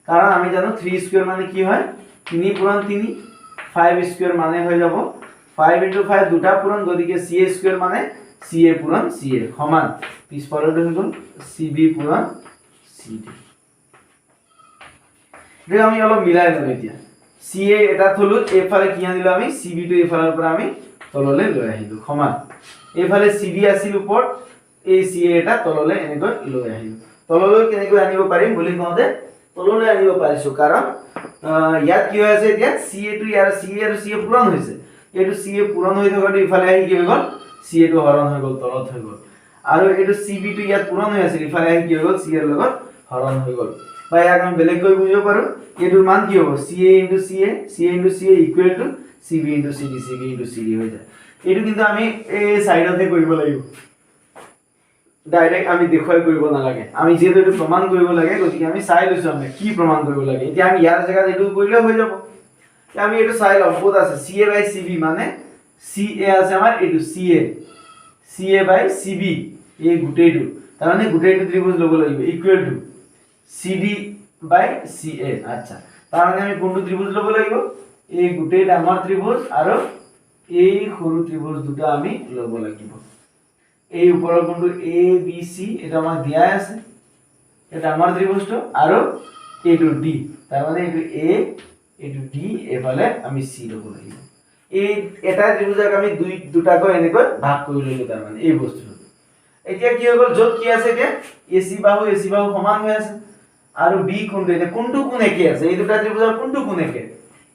কারণ আমি জানো 3 স্কয়ার মানে কি হয় 3 পূরণ 3 5 স্কয়ার মানে হৈ যাব 5 * 5 দুটা পূরণ গতিকে CA স্কয়ার মানে CA পূরণ CA সমান পিছফালটো হৈ গল CB পূরণ CD দেখ আমি অলপ মিলাই লম এতিয়া CA এটা থলো এফালে কি আনিলো আমি CB টো এফালৰ পৰা আমি তললৈ লৈ আহিলো সমান এফালে CB আছিল ওপৰত এই CA এটা তললৈ এনেকৈ লৈ আহিলো তললৈ কেনেকৈ আনিব পাৰিম বুলি কওঁতে তললৈ আনিব পাৰিছো কাৰণ ইয়াত কি হৈ আছে এতিয়া CA টো ইয়াৰ CA আৰু CA পূৰণ হৈছে এটো CA পূৰণ হৈ থকাটো ইফালে আহি কি হৈ গল CA টো হৰণ হৈ গল তলত হৈ গল আৰু এটো CB টো ইয়াত পূৰণ হৈ আছিল ইফালে আহি কি হৈ গল CA ৰ লগত হৰণ হৈ গল বা ইয়াক আমি বেলেগ কৈ বুজিব পাৰো এটোৰ মান কি হ'ব CA * CA CA * CA equal to CB * CD CB * CD হৈ যায় এটো কিন্তু আমি এই সাইডতে কৰিব লাগিব ডাইৰেক্ট আমি দেখুৱাই কৰিব নালাগে আমি যেটো এটো প্ৰমাণ কৰিব লাগে গতিকে আমি চাই লৈছো আমি কি প্ৰমাণ কৰিব লাগে এতিয়া আমি ইয়াৰ জায়গাত এটো কৰিলে হৈ যাব আমি এটো চাই লম ক'ত আছে CA/CB মানে CA আছে আমাৰ এটো CA/CB এই গুটেইটো তাৰ মানে গুটেইটো ত্ৰিভুজ লব লাগিব ইকুৱেল টু CD/CA আচ্ছা তাৰ মানে আমি কোনটো ত্ৰিভুজ লব লাগিব এই গুটেই ডাঙৰ ত্ৰিভুজ আৰু এই সৰু ত্ৰিভুজ দুটা আমি লব লাগিব এই উপৰৰ কোনটো ABC এটা আমাৰ দিয়া আছে এটা আমাৰ ত্ৰিভুজটো আৰু এইটো D তাৰ মানে এইটো A এইটো D এফালে আমি C লব লাগিব এই এটা ত্ৰিভুজক আমি দুটাকৈ এনেকৈ ভাগ কৰি ললো তাৰ মানে এই বস্তুটো এতিয়া কি হৈ গল যত কি আছে কে AC বাহু সমান হৈ আছে আৰু B কোনটো এটা কোনটো কোন একে আছে এই দুটা ত্ৰিভুজৰ কোনটো কোন একে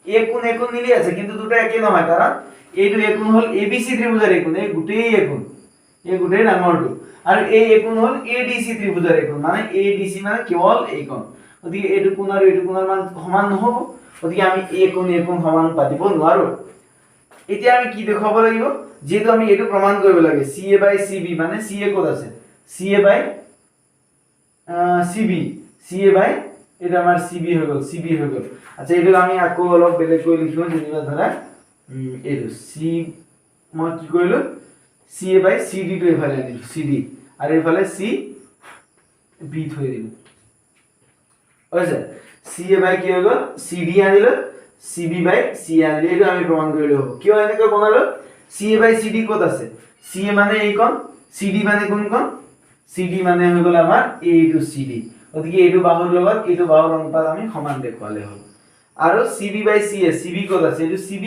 A কোন মিলি আছে কিন্তু দুটা একে নহয় কাৰণ এইটো A কোন হল ABC ত্ৰিভুজৰ A কোন এই গুটেই A কোন এই গুটেই ডাঙৰটো আৰু এই A কোন হল ADC ত্ৰিভুজৰ A কোন মানে ADC মানে কেৱল A কোন গতিকে এইটো কোন আৰু এইটো কোনৰ মান সমান নহব গতিকে আমি A কোন সমান পাতিব নোৱাৰো এতিয়া আমি কি দেখাব লাগিব যেটো আমি এটো প্ৰমাণ কৰিব লাগে CA/CB মানে CA ক'ত আছে CA/CB এটা আমাৰ CB হৈ গল আচ্ছা এটো আমি আকৌ অলপ বেলেগ কৰি লিখিম যেনিবা ধৰা এটো C মই কি কৰিলো CA/CD টো এফালে আনিলো CD আৰু এফালে CB থৈ দিলো হৈছে CA/ কি হৈ গল CD আনিলো CB/CA আনিলো এটো আমি প্ৰমাণ কৰিলো হ'ব কিয় এনেকৈ বনালো CA/CD ক'ত আছে CA মানে এই কোণ CD মানে কোন কোণ CD মানে হৈ গল আমাৰ এইটো CD গতিকে এইটো বাহুৰ লগত এইটো বাহুৰ অনুপাত আমি সমান দেখুৱালে হ'ল আৰু CB/CA CB ক'ত আছে এইটো CB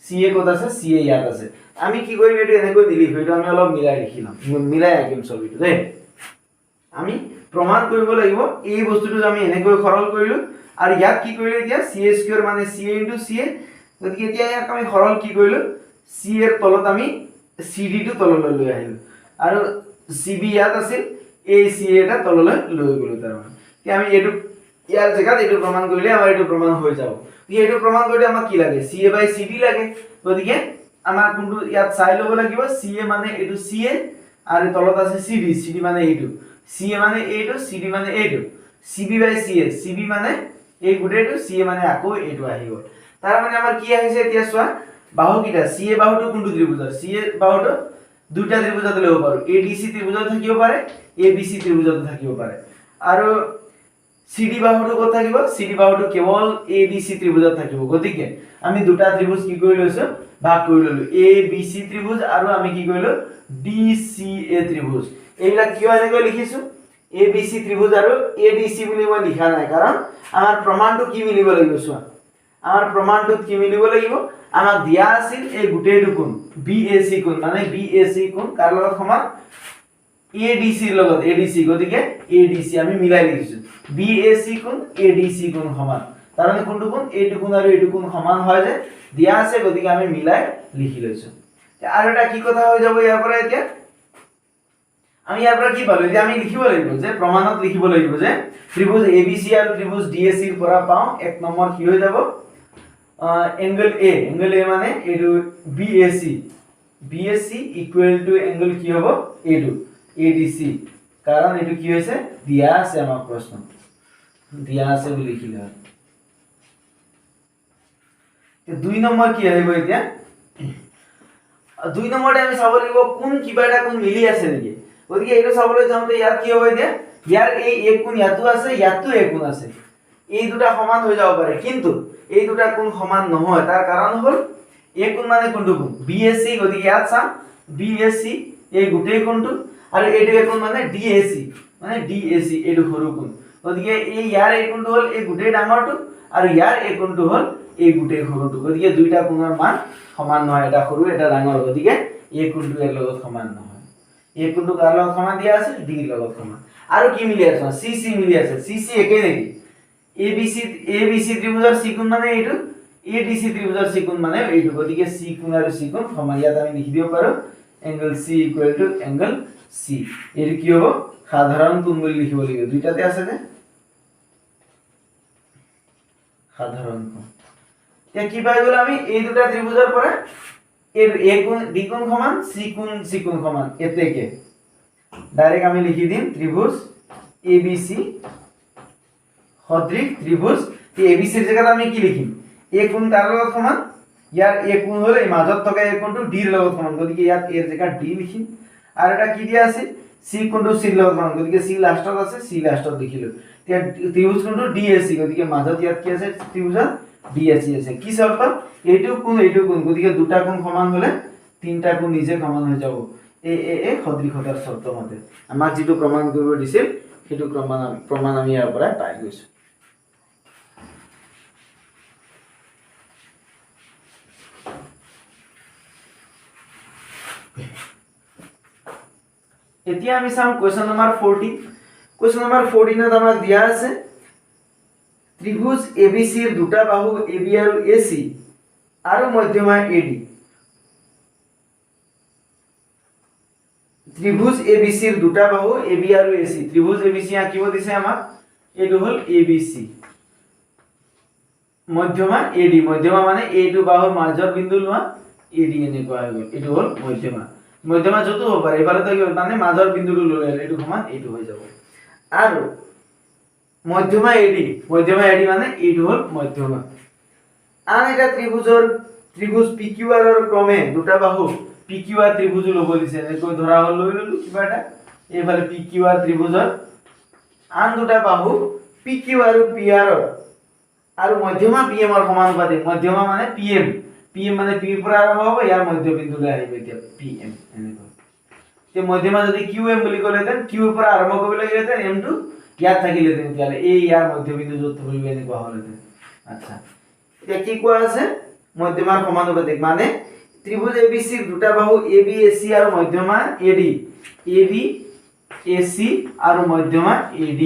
CA ক'ত আছে CA ইয়াত আছে আমি কি কৰিম এটো এনেকৈ দিলি হয়তো আমি অলপ মিলাই লিখিলাম মিলাই আকিম ছবিটো দেই আমি প্ৰমাণ কৰিব লাগিব এই বস্তুটো আমি এনেকৈ সৰল কৰিলো আৰু ইয়াত কি কৰিলো এতিয়া CA স্কয়াৰ মানে CA * CA গতিকে এতিয়া ইয়াক আমি সৰল কি কৰিলো CA এৰ তলত আমি CD টো তললৈ লৈ আহিলো আৰু CB ইয়াত আছিল এই CA এটা তললৈ লৈ গলো তাৰ মানে কি আমি এটো ইয়াৰ জায়গাত এটো প্ৰমাণ কৰিলে আমাৰ এটো প্ৰমাণ হৈ যাব এটো প্ৰমাণ কৰিলে আমাক কি লাগে CA/CD লাগে গতিকে আমাৰ কোনটো ইয়াত চাই লব লাগিব CA মানে এটো CA আৰু তলত আছে CD মানে এইটো CA মানে এইটো CD মানে এইটো CB/CA CB মানে এই গুটেটো CA মানে আকৌ এইটো আহিব তাৰ মানে আমাৰ কি আহিছে এতিয়া চোৱা বাহু কিটা CA বাহুটো কোনটো ত্ৰিভুজৰ CA বাহুটো দুটা ত্ৰিভুজত লব পাৰো ADC ত্ৰিভুজত থাকিব পাৰে ABC ত্ৰিভুজত থাকিব পাৰে আৰু CD বাহুটো ক'ত থাকিব CD বাহুটো কেৱল ADC ত্ৰিভুজত থাকিব গতিকে আমি দুটা ত্ৰিভুজ কি কৰি লৈছো ভাগ কৰি ললো ABC ত্ৰিভুজ আৰু আমি কি কৰিলো DCA ত্ৰিভুজ এইলা কিয় এনেকৈ লিখিছো ABC ত্ৰিভুজ আৰু ADC বুলি মই লিখা নাই কাৰণ আমাৰ প্ৰমাণটো কি মিলিব লাগিব চোৱা আমাৰ প্ৰমাণটো কি মিলিব লাগিব আমাক দিয়া আছিল এই গুটেইটো কোণ BAC কোণ মানে BAC কোণ কাৰ লগত সমান ADC ৰ লগত ADC গতিকে ADC আমি মিলাই লিখিছো BAC কোণ ADC কোণ সমান তাৰ মানে কোনটো কোণ এইটো কোণ আৰু এইটো কোণ সমান হয় যে দিয়া আছে গতিকে আমি মিলাই লিখি লৈছো আৰু এটা কি কথা হৈ যাব ইয়াৰ পৰা এতিয়া আমি ইয়াৰ পৰা কি পালো এতিয়া আমি লিখিব লাগিব যে প্ৰমাণত লিখিব লাগিব যে ত্ৰিভুজ ABC আৰু ত্ৰিভুজ DAC ৰ পৰা পাও এক নম্বৰ কি হৈ যাব এংগল A মানে এটো BAC ইকুৱেল টু এংগল কি হ'ব এটো ADC কাৰণ এটো কি হৈছে দিয়া আছে আমাৰ প্ৰশ্ন দিয়া আছে বুলি লিখিলা তে 2 নম্বৰ কি আহিব এতিয়া 2 নম্বৰতে আমি চাব লাগিব কোন কিবা এটা কোন মিলি আছে নেকি গতিকে এইটো চাবলৈ যাওঁতে ইয়াত কি হ'ব এতিয়া ইয়াৰ এই এক কোণ ইয়াতো আছে ইয়াতো এক কোণ আছে এই দুটা সমান হৈ যাব পাৰে কিন্তু এই দুটা কোণ সমান নহয় তাৰ কাৰণ হ'ল এক কোণ মানে কোনটো কোণ BAC গতিকে ইয়াত চাম BAC এই গোটেই কোণটো আৰু এইটো এক কোণ মানে DAC এইটো সৰু কোণ গতিকে এই ইয়াৰ এই কোণটো হ'ল এই গোটেই ডাঙৰটো আৰু ইয়াৰ এই কোণটো হ'ল এই গোটেই সৰুটো গতিকে দুইটা কোণৰ মান সমান নহয় এটা সৰু এটা ডাঙৰ গতিকে এই কোণটো এৰ লগত সমান নহয় এই কোণটো কাৰ লগত সমান দিয়া আছে D ৰ লগত সমান আৰু কি মিলি আছে CC মিলি আছে CC একে নেকি ABC ত্ৰিভুজৰ C কোণ মানে এইটো ADC ত্ৰিভুজৰ C কোণ মানে এইটো গতিকে C কোণ আৰু C কোণ সমান ইয়াত আমি লিখি দিব পাৰো angle C equal to angle C এৰ কি হ'ব সাধাৰণ কোণ বুলি লিখিব লাগিব দুইটাতে আছে যে সাধাৰণ কোণ তে কি পাই গ'ল আমি এই দুটা ত্ৰিভুজৰ পৰা এর A কোণ D কোণ সমান C কোণ সমান এতেকে ডাইরেক্ট আমি লিখি দিম ত্রিভুজ ABC সদৃশ ত্রিভুজ তে ABC এর জায়গায় আমি কি লিখিম A কোণ কার লগত সমান ইয়ার A কোণ হলো এই মাজত থকা A কোণটো D এর লগত সমান গতিকে ইয়াত এর জায়গায় D লিখিম আর এটা কি দিয়া আছে C কোণটো C এর লগত সমান গতিকে C লাস্টত আছে C লাস্টত লিখিলো তে ত্রিভুজ কোণটো DAC গতিকে মাজত ইয়াত কি আছে ত্রিভুজত DAC আছে কি শর্ত এইটো কোণ গতিকে দুটা কোণ সমান হলে তিনটা কোণ নিজে সমান হৈ যাব এ সদৃশতাৰ শৰ্ত মতে আমাক যেটো প্ৰমাণ কৰিব দিছিল সেইটো প্ৰমাণ আমি ইয়াৰ পৰা পাই গৈছো এতিয়া আমি চাম কোৱেশ্চন নম্বৰ 14 কোৱেশ্চন নম্বৰ 14 ত আমাক দিয়া আছে ত্ৰিভুজ ABC ৰ দুটা বাহু AB আৰু AC আৰু মধ্যমা AD ত্ৰিভুজ ABC এৰ দুটা বাহু AB আৰু AC ত্রিভুজ ABC আঁকিব দিছে আমাক এটো হল ABC মধ্যমা AD মধ্যমা মানে এইটো বাহুৰ মাজৰ বিন্দু লোৱা AD এনেকুৱা হৈ গ'ল এটো হল মধ্যমা যত হ'ব পাৰে এফালে তো মানে মাজৰ বিন্দুটো ললে এটো সমান এটো হৈ যাব আৰু মধ্যমা AD মানে এইটো হল মধ্যমা আন এটা ত্ৰিভুজ PQR ৰ ক্ৰমে দুটা বাহু PQR ত্ৰিভুজ লব দিছে এনেকৈ ধৰা হল লৈ ললো কিবা এটা এফালে PQR ত্ৰিভুজৰ আন দুটা বাহু PQ আৰু PR আৰু মধ্যমা PM ৰ সমানুপাতিক মধ্যমা মানে PM মানে P পৰা আৰম্ভ হ'ব ইয়াৰ মধ্যবিন্দুলৈ আহিব এতিয়া PM এনেকৈ তে মধ্যমা যদি QM বুলি ক'লেতেন Q পৰা আৰম্ভ কৰিব লাগিলেতেন M টো ইয়াত থাকিলেতেন তেতিয়ালে এই ইয়াৰ মধ্যবিন্দু যত ধৰিব এনেকুৱা হ'লেতেন আচ্ছা এতিয়া কি কোৱা আছে মধ্যমাৰ সমানুপাতিক মানে ত্ৰিভুজ ABC ৰ দুটা বাহু ABAC আৰু মধ্যমা AD ABAC আৰু মধ্যমা AD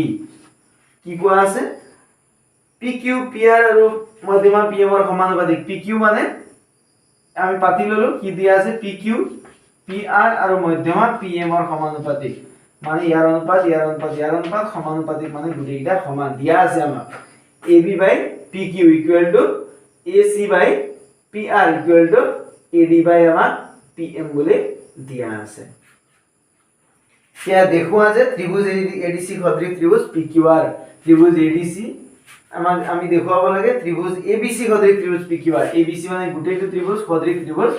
কি কোৱা আছে PQ PR আৰু মধ্যমা PM ৰ সমানুপাতিক PQ মানে আমি পাতি ললো কি দিয়া আছে PQ PR আৰু মধ্যমা PM ৰ সমানুপাতিক মানে ইয়াৰ অনুপাত সমানুপাতিক মানে দুইটা সমান দিয়া আছে আমাক AB by PQ equal to AC by PR equal to AD by আমাক PM বলে দিয়া আছে এতিয়া দেখুৱা যে ত্ৰিভুজ ADC সদৃশ ত্ৰিভুজ PQR ত্ৰিভুজ ADC আমি দেখুৱাব লাগে ত্ৰিভুজ ABC সদৃশ ত্ৰিভুজ PQR ABC মানে গোটেইটো ত্ৰিভুজ সদৃশ ত্ৰিভুজ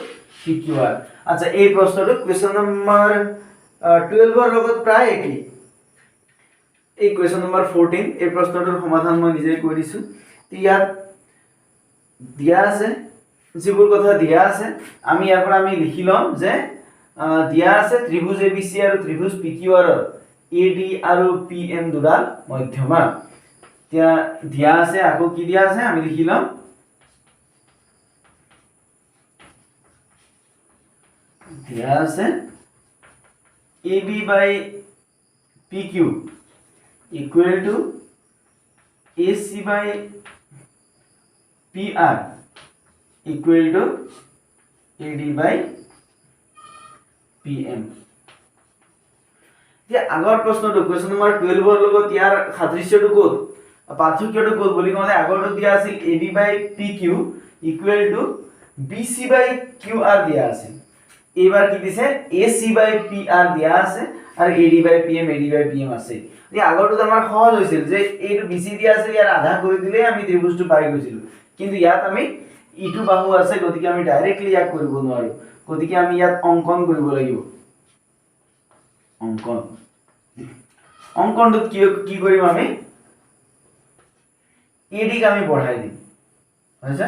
PQR আচ্ছা এই প্ৰশ্নটো কোৱেশ্চন নম্বৰ 12 ৰ লগত প্ৰায় একেই এই কোৱেশ্চন নম্বৰ 14 এই প্ৰশ্নটোৰ সমাধান মই নিজে কৰি দিছো ইয়াত দিয়া আছে যিবোৰ কথা দিয়া আছে আমি ইয়াৰ পৰা আমি লিখি লম যে দিয়া আছে ত্ৰিভুজ ABC আৰু ত্ৰিভুজ PQR AD আৰু PM দুডাল মধ্যমা এতিয়া দিয়া আছে আকৌ কি দিয়া আছে আমি লিখি লম দিয়া আছে AB by PQ equal to AC by PR equal to AD by PM যে আগৰ প্ৰশ্নটো কোৱেশ্চন নম্বৰ 12 ৰ লগত ইয়াৰ সাদৃশ্যটো ক'ত পাৰ্থক্যটো ক'ত বুলি ক'লে আগৰটো দিয়া আছিল AB/PQ ইকুৱেল টু BC/QR দিয়া আছিল এইবাৰ কি দিছে AC/PR দিয়া আছে আৰু AD/PM AD/PM আছে এই আগৰটো আমাৰ সহজ হৈছিল যে এইটো BC দিয়া আছে ইয়াৰ আধা কৰি দিলে আমি ত্ৰিভুজটো পাই গৈছিল কিন্তু ইয়াত আমি ইটো বাহু আছে গতিকে আমি ডাইৰেক্টলি ইয়াক কৰিব নোৱাৰো গতিকে আমি ইয়াত অঙ্কন কৰিব লাগিব অঙ্কনটো কি কৰিম আমি AD ক আমি বঢ়াই দিম হৈছে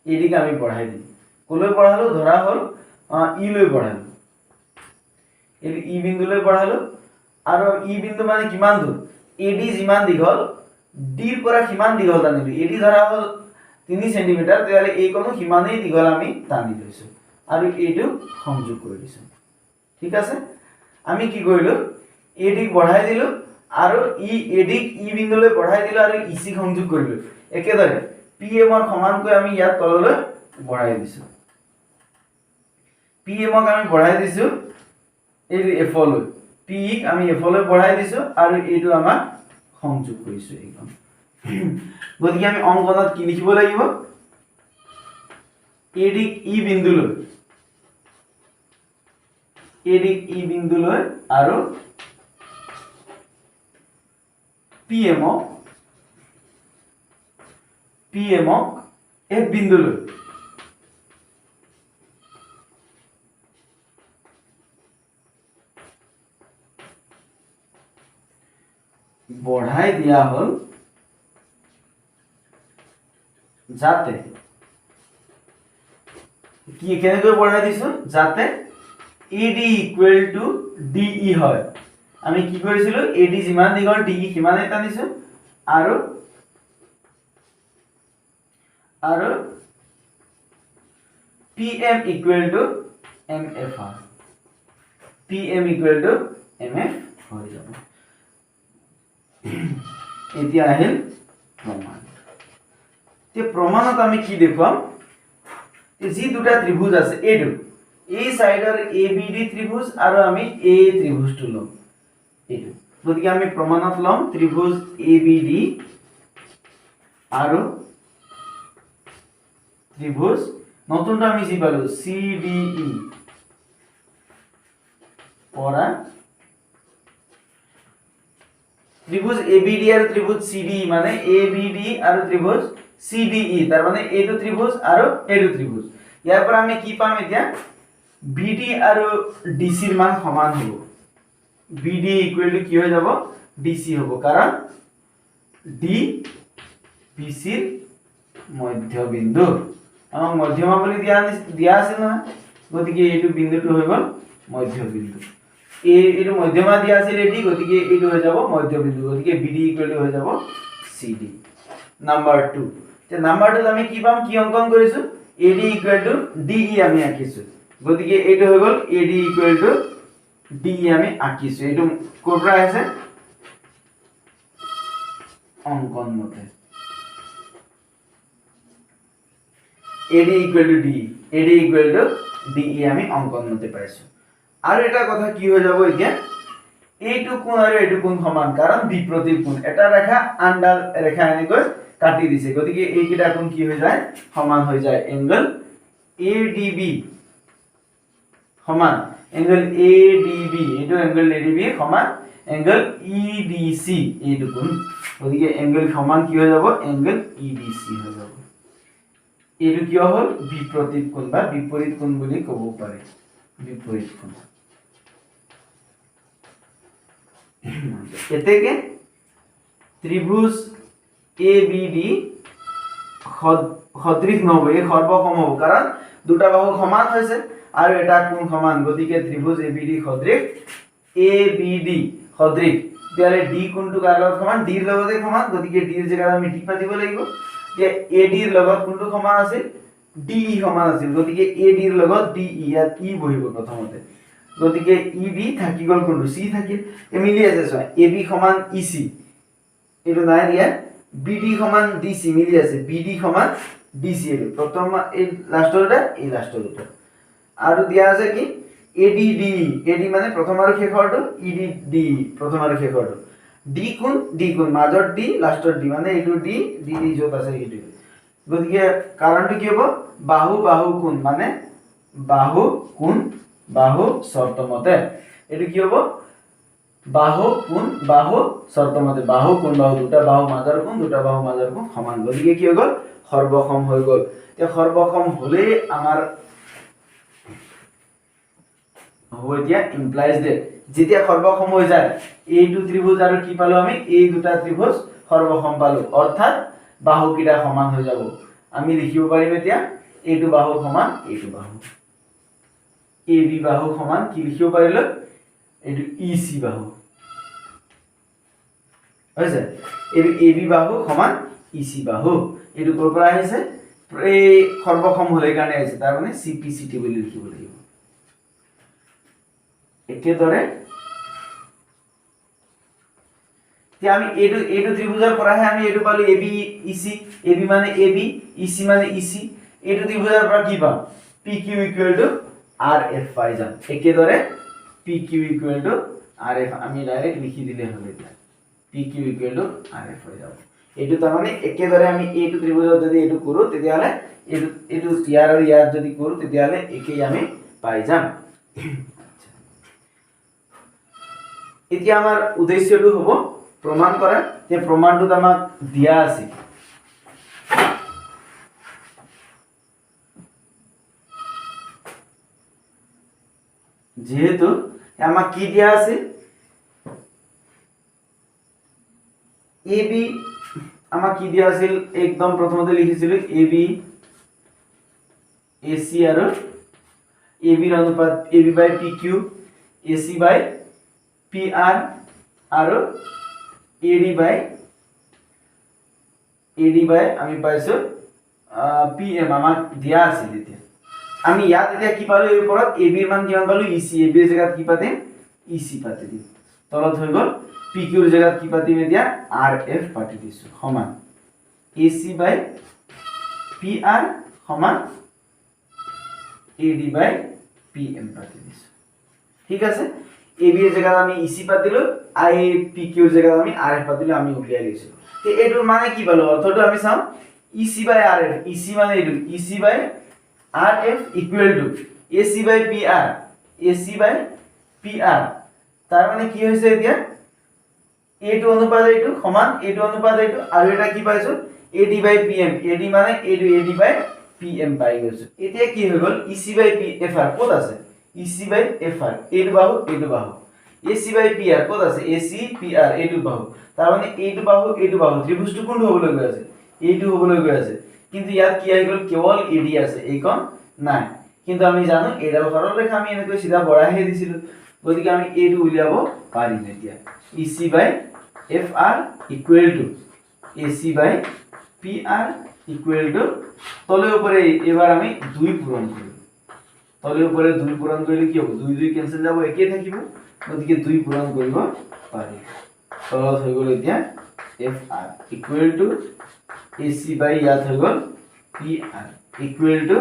AD ক আমি বঢ়াই দিম কলৈ বঢ়ালো ধৰা হল ই লৈ বঢ়ালো এই ই বিন্দুলৈ বঢ়ালো আৰু ই বিন্দু মানে কিমান দূৰ AD যিমান দীঘল D ৰ পৰা কিমান দীঘল টানিলো AD ধৰা হল 3 সেমি তেতিয়ালে এই কোনো সিমানেই দীঘল আমি টানি লৈছো আৰু এইটো সংযোগ কৰি দিছো ঠিক আছে আমি কি কৰিলো AD ক বঢ়াই দিলো আৰু AD ক ই বিন্দুলৈ বঢ়াই দিলো আৰু EC সংযোগ কৰিলো একেদৰে PM ৰ সমানকৈ আমি ইয়াত তললৈ বঢ়াই দিছো PM ক আমি বঢ়াই দিছো এই F লৈ P ক আমি F লৈ বঢ়াই দিছো আৰু এইটো আমাৰ সংযোগ কৰিছো এইখন গতিকে আমি অঙ্কনত কি লিখিব লাগিব AD ক ই বিন্দুলৈ আৰু PM ক F বিন্দুলৈ বঢ়াই দিয়া হল যাতে কি কেনেকৈ বঢ়াই দিছো যাতে AD ইকুৱেল টু DE হয় আমি কি কৰিছিলো AD যিমান দীঘল DE সিমানেই টানিছো আৰু PM ইকুৱেল টু MF হয় PM ইকুৱেল টু MF হৈ যাব এতিয়া আহিল প্ৰমাণ তে প্ৰমাণত আমি কি দেখুৱাম যি দুটা ত্ৰিভুজ আছে এইটো এই সাইডৰ ABD ত্ৰিভুজ আৰু আমি A ত্ৰিভুজটো লম এইটো গতিকে আমি প্ৰমাণত লম ত্ৰিভুজ ABD আৰু ত্ৰিভুজ নতুনটো আমি যি পালো CDE পৰা ত্ৰিভুজ ABD আৰ ত্ৰিভুজ CDE মানে ABD আৰ ত্ৰিভুজ CDE তাৰ মানে এইটো ত্ৰিভুজ আৰ এইটো ত্ৰিভুজ ইয়াৰ পৰা আমি কি পাম এতিয়া BD আৰ DC ৰ মান সমান হ'ব BD ইকুৱেল টু কি হৈ যাব DC হ'ব কাৰণ D BC ৰ মধ্যবিন্দু আমাক মধ্যমা বুলি দিয়া আছে না গতিকে এইটো বিন্দুটো হৈ গল মধ্যবিন্দু এইটো মধ্যমা দিয়া আছিল AD গতিকে এইটো হৈ যাব মধ্যবিন্দু গতিকে BD ইকুৱেল টু হৈ যাব CD নাম্বাৰ 2 তে নাম্বাৰ 2 আমি কি পাম কি অঙ্কন কৰিছো AD ইকুৱেল টু DE আমি আঁকিছো গতিকে এইটো হৈ গল AD ইকুৱেল টু DE আমি আঁকিছো এইটো কোৰ পৰা আছে অঙ্কন মতে AD equal to DE AD equal to DE আমি অঙ্কন মতে পাইছো আৰু এটা কথা কি হৈ যাব এতিয়া এইটো কোণ আৰু এইটো কোণ সমান কাৰণ বিপৰীত কোণ এটা ৰেখা আনডাল ৰেখা এনেকৈ কাটি দিছে গতিকে এই কিটা কোণ কি হৈ যায় সমান হৈ যায় এংগল ADB সমান এংগল ADB এইটো এংগল ADB সমান এংগল EDC এইটো কোণ গতিকে এংগল সমান কি হৈ যাব এংগল EDC হৈ যাব এইটো কি হ'ল বিপৰীত কোণ বা বিপৰীত কোণ বুলি ক'ব পাৰে বিপৰীত কোণ এতেকে ত্ৰিভুজ ABD সদৃশ নহব এই সৰ্বসম হ'ব কাৰণ দুটা বাহু সমান হৈছে আৰু এটা কোণ সমান গতিকে ত্ৰিভুজ ABD সদৃশ ABD সদৃশ তেতিয়ালে D কোণটো কাৰ লগত সমান D ৰ লগতে সমান গতিকে D ৰ জেগাত আমি D পাতিব লাগিব যে AD ৰ লগত কোণটো সমান আছিল DE সমান আছিল গতিকে AD ৰ লগত DE ইয়াত E বহিব প্ৰথমতে গতিকে EB থাকি গল কোণটো C থাকিল মিলি আছে চোৱা AB সমান EC এটো নাই দিয়া BD সমান DC মিলি আছে BD সমান DC এটো প্ৰথম এই লাষ্টৰটা এই লাষ্টৰটা আৰু দিয়া আছে কি এডি ডি এডি মানে প্ৰথম আৰু শেষৰটো ইডি ডি প্ৰথম আৰু শেষৰটো ডি কোণ মাজৰ ডি লাষ্টৰ ডি মানে এইটো ডি ডি ডি য'ত আছে এইটো গতিকে কাৰণটো কি হ'ব বাহু কোণ মানে বাহু কোণ বাহু শৰ্তমতে এইটো কি হ'ব বাহু কোণ বাহু শৰ্তমতে বাহু কোণ বাহু দুটা বাহু মাজৰ কোণ সমান গতিকে কি হৈ গ'ল সৰ্বসম হৈ গ'ল এতিয়া সৰ্বসম হ'লে আমাৰ হ'ব এতিয়া ইমপ্লাইজ দে যেতিয়া সৰ্বসম হৈ যায় এইটো ত্ৰিভুজ আৰু কি পালো আমি এই দুটা ত্ৰিভুজ সৰ্বসম পালো অৰ্থাৎ বাহুকেইটা সমান হৈ যাব আমি লিখিব পাৰিম এতিয়া এইটো বাহু সমান এইটো বাহু এবি বাহু সমান কি লিখিব পাৰিলো এইটো ইসি বাহু হৈছে এইটো এবি বাহু সমান ইসি বাহু এইটো ক'ৰ পৰা আহিছে এই সৰ্বসম হ'লে কাৰণে আহিছে তাৰ মানে সিপিসিটি বুলি লিখিব লাগিব একেদৰে এতিয়া আমি এইটো ত্ৰিভুজৰ পৰাহে আমি এইটো পালো এবি ইসি এবি মানে এবি ইসি মানে ইসি এইটো ত্ৰিভুজৰ পৰা কি পাম পিকিউ ইকুৱেল টু আৰএফ পাই যাম একেদৰে পিকিউ ইকুৱেল টু আৰএফ আমি ডাইৰেক্ট লিখি দিলে হ'ল এতিয়া পিকিউ ইকুৱেল টু আৰএফ হৈ যাব এইটো তাৰ মানে একেদৰে আমি এইটো ত্ৰিভুজত যদি এইটো কৰো তেতিয়াহলে এইটো ইয়াৰ আৰু ইয়াৰ যদি কৰো তেতিয়াহলে একেই আমি পাই যাম এতিয়া আমাৰ উদ্দেশ্যটো হ'ব প্ৰমাণ কৰা যে প্ৰমাণটো আমাক দিয়া আছে যেহেতু আমাক কি দিয়া আছে এবি আমাক কি দিয়া আছিল একদম প্ৰথমতে লিখিছিল এবি এসি আৰু এবিৰ অনুপাত AB by PQ AC by PR আৰু এডি বাই আমি পাইছো পিএম আমাক দিয়া আছে তেতিয়া আমি ইয়াত এতিয়া কি পালো এই ওপৰত এবিৰ মান কিমান পালো ইসি এবিৰ জায়গাত কি পাতিম ইসি পাতি দিম তলত হৈ গল পিকিউৰ জায়গাত কি পাতিম এতিয়া আরএফ পাতি দিছো সমান এসি বাই পিআর সমান এডি বাই পিএম পাতি দিছো ঠিক আছে এবি এর জায়গাত আমি ইসি পাতিলো আই পিকিউৰ জায়গাত আমি আৰএফ পাতিলো আমি উলিয়াই লৈছো তে এটোৰ মানে কি পালো অৰ্থটো আমি চাও ইসি বাই আৰএফ ইসি মানে এটো EC by RF equal to AC by PR তাৰ মানে কি হৈছে এতিয়া এইটো অনুপাত এইটো সমান এইটো অনুপাত এইটো আৰু এটা কি পাইছো এডি বাই পিএম এডি মানে এইটো এডি বাই পিএম পাই গৈছো এতিয়া কি হৈ গল ইসি বাই পিএফআর ক'ত আছে ইসি বাই এফআর এইটো বাহু এসি বাই পিআর ক'ত আছে এসি পিআর এইটো বাহু তাৰ মানে এইটো বাহু ত্ৰিভুজটো কোনটো হ'বলৈ গৈ আছে এইটো হ'বলৈ গৈ আছে কিন্তু ইয়াত কি আহি গল কেৱল এডি আছে এইখন নাই কিন্তু আমি জানো এডাল সৰলৰেখা আমি এনেকৈ সিধা বঢ়াইহে দিছিলো গতিকে আমি এইটো উলিয়াব পাৰিম এতিয়া EC by FR equal to AC by PR equal to তলে উপৰে এবাৰ আমি 2 পূৰণ কৰিম তলে উপৰে 2 পূৰণ কৰিলে কি হ'ব 2 2 ক্যান্সেল যাব একে থাকিব গতিকে 2 পূৰণ কৰিব পাৰি তলত হৈ গল এতিয়া এফআৰ ইকুৱেল টু এসি বাই ইয়াত হৈ গল পিআৰ ইকুৱেল টু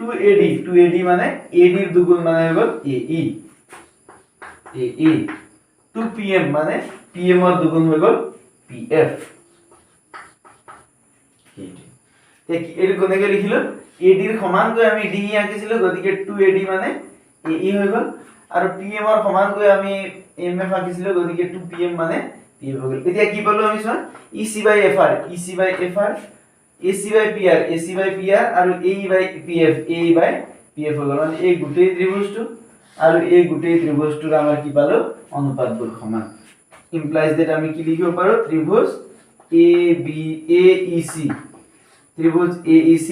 2AD মানে AD ৰ দুগুণ মানে হৈ গল AE 2PM মানে PM ৰ দুগুণ হৈ গল PF এইটো কোনেকে লিখিলো AD ৰ সমানকৈ আমি DE আঁকিছিলো গতিকে 2AD মানে AE হৈ গল আৰু PM ৰ সমানকৈ আমি MF আঁকিছিলো গতিকে 2PM মানে PF হৈ গল এতিয়া কি পালো আমি চোৱা EC বাই FR AC বাই PR আৰু AE বাই PF হৈ গল মানে এই গোটেই ত্ৰিভুজটো আৰু এই গোটেই ত্ৰিভুজটোৰ আমাৰ কি পালো অনুপাতবোৰ সমান ইমপ্লাইজ দ্যাট আমি কি লিখিব পাৰো ত্ৰিভুজ AEC ত্ৰিভুজ AEC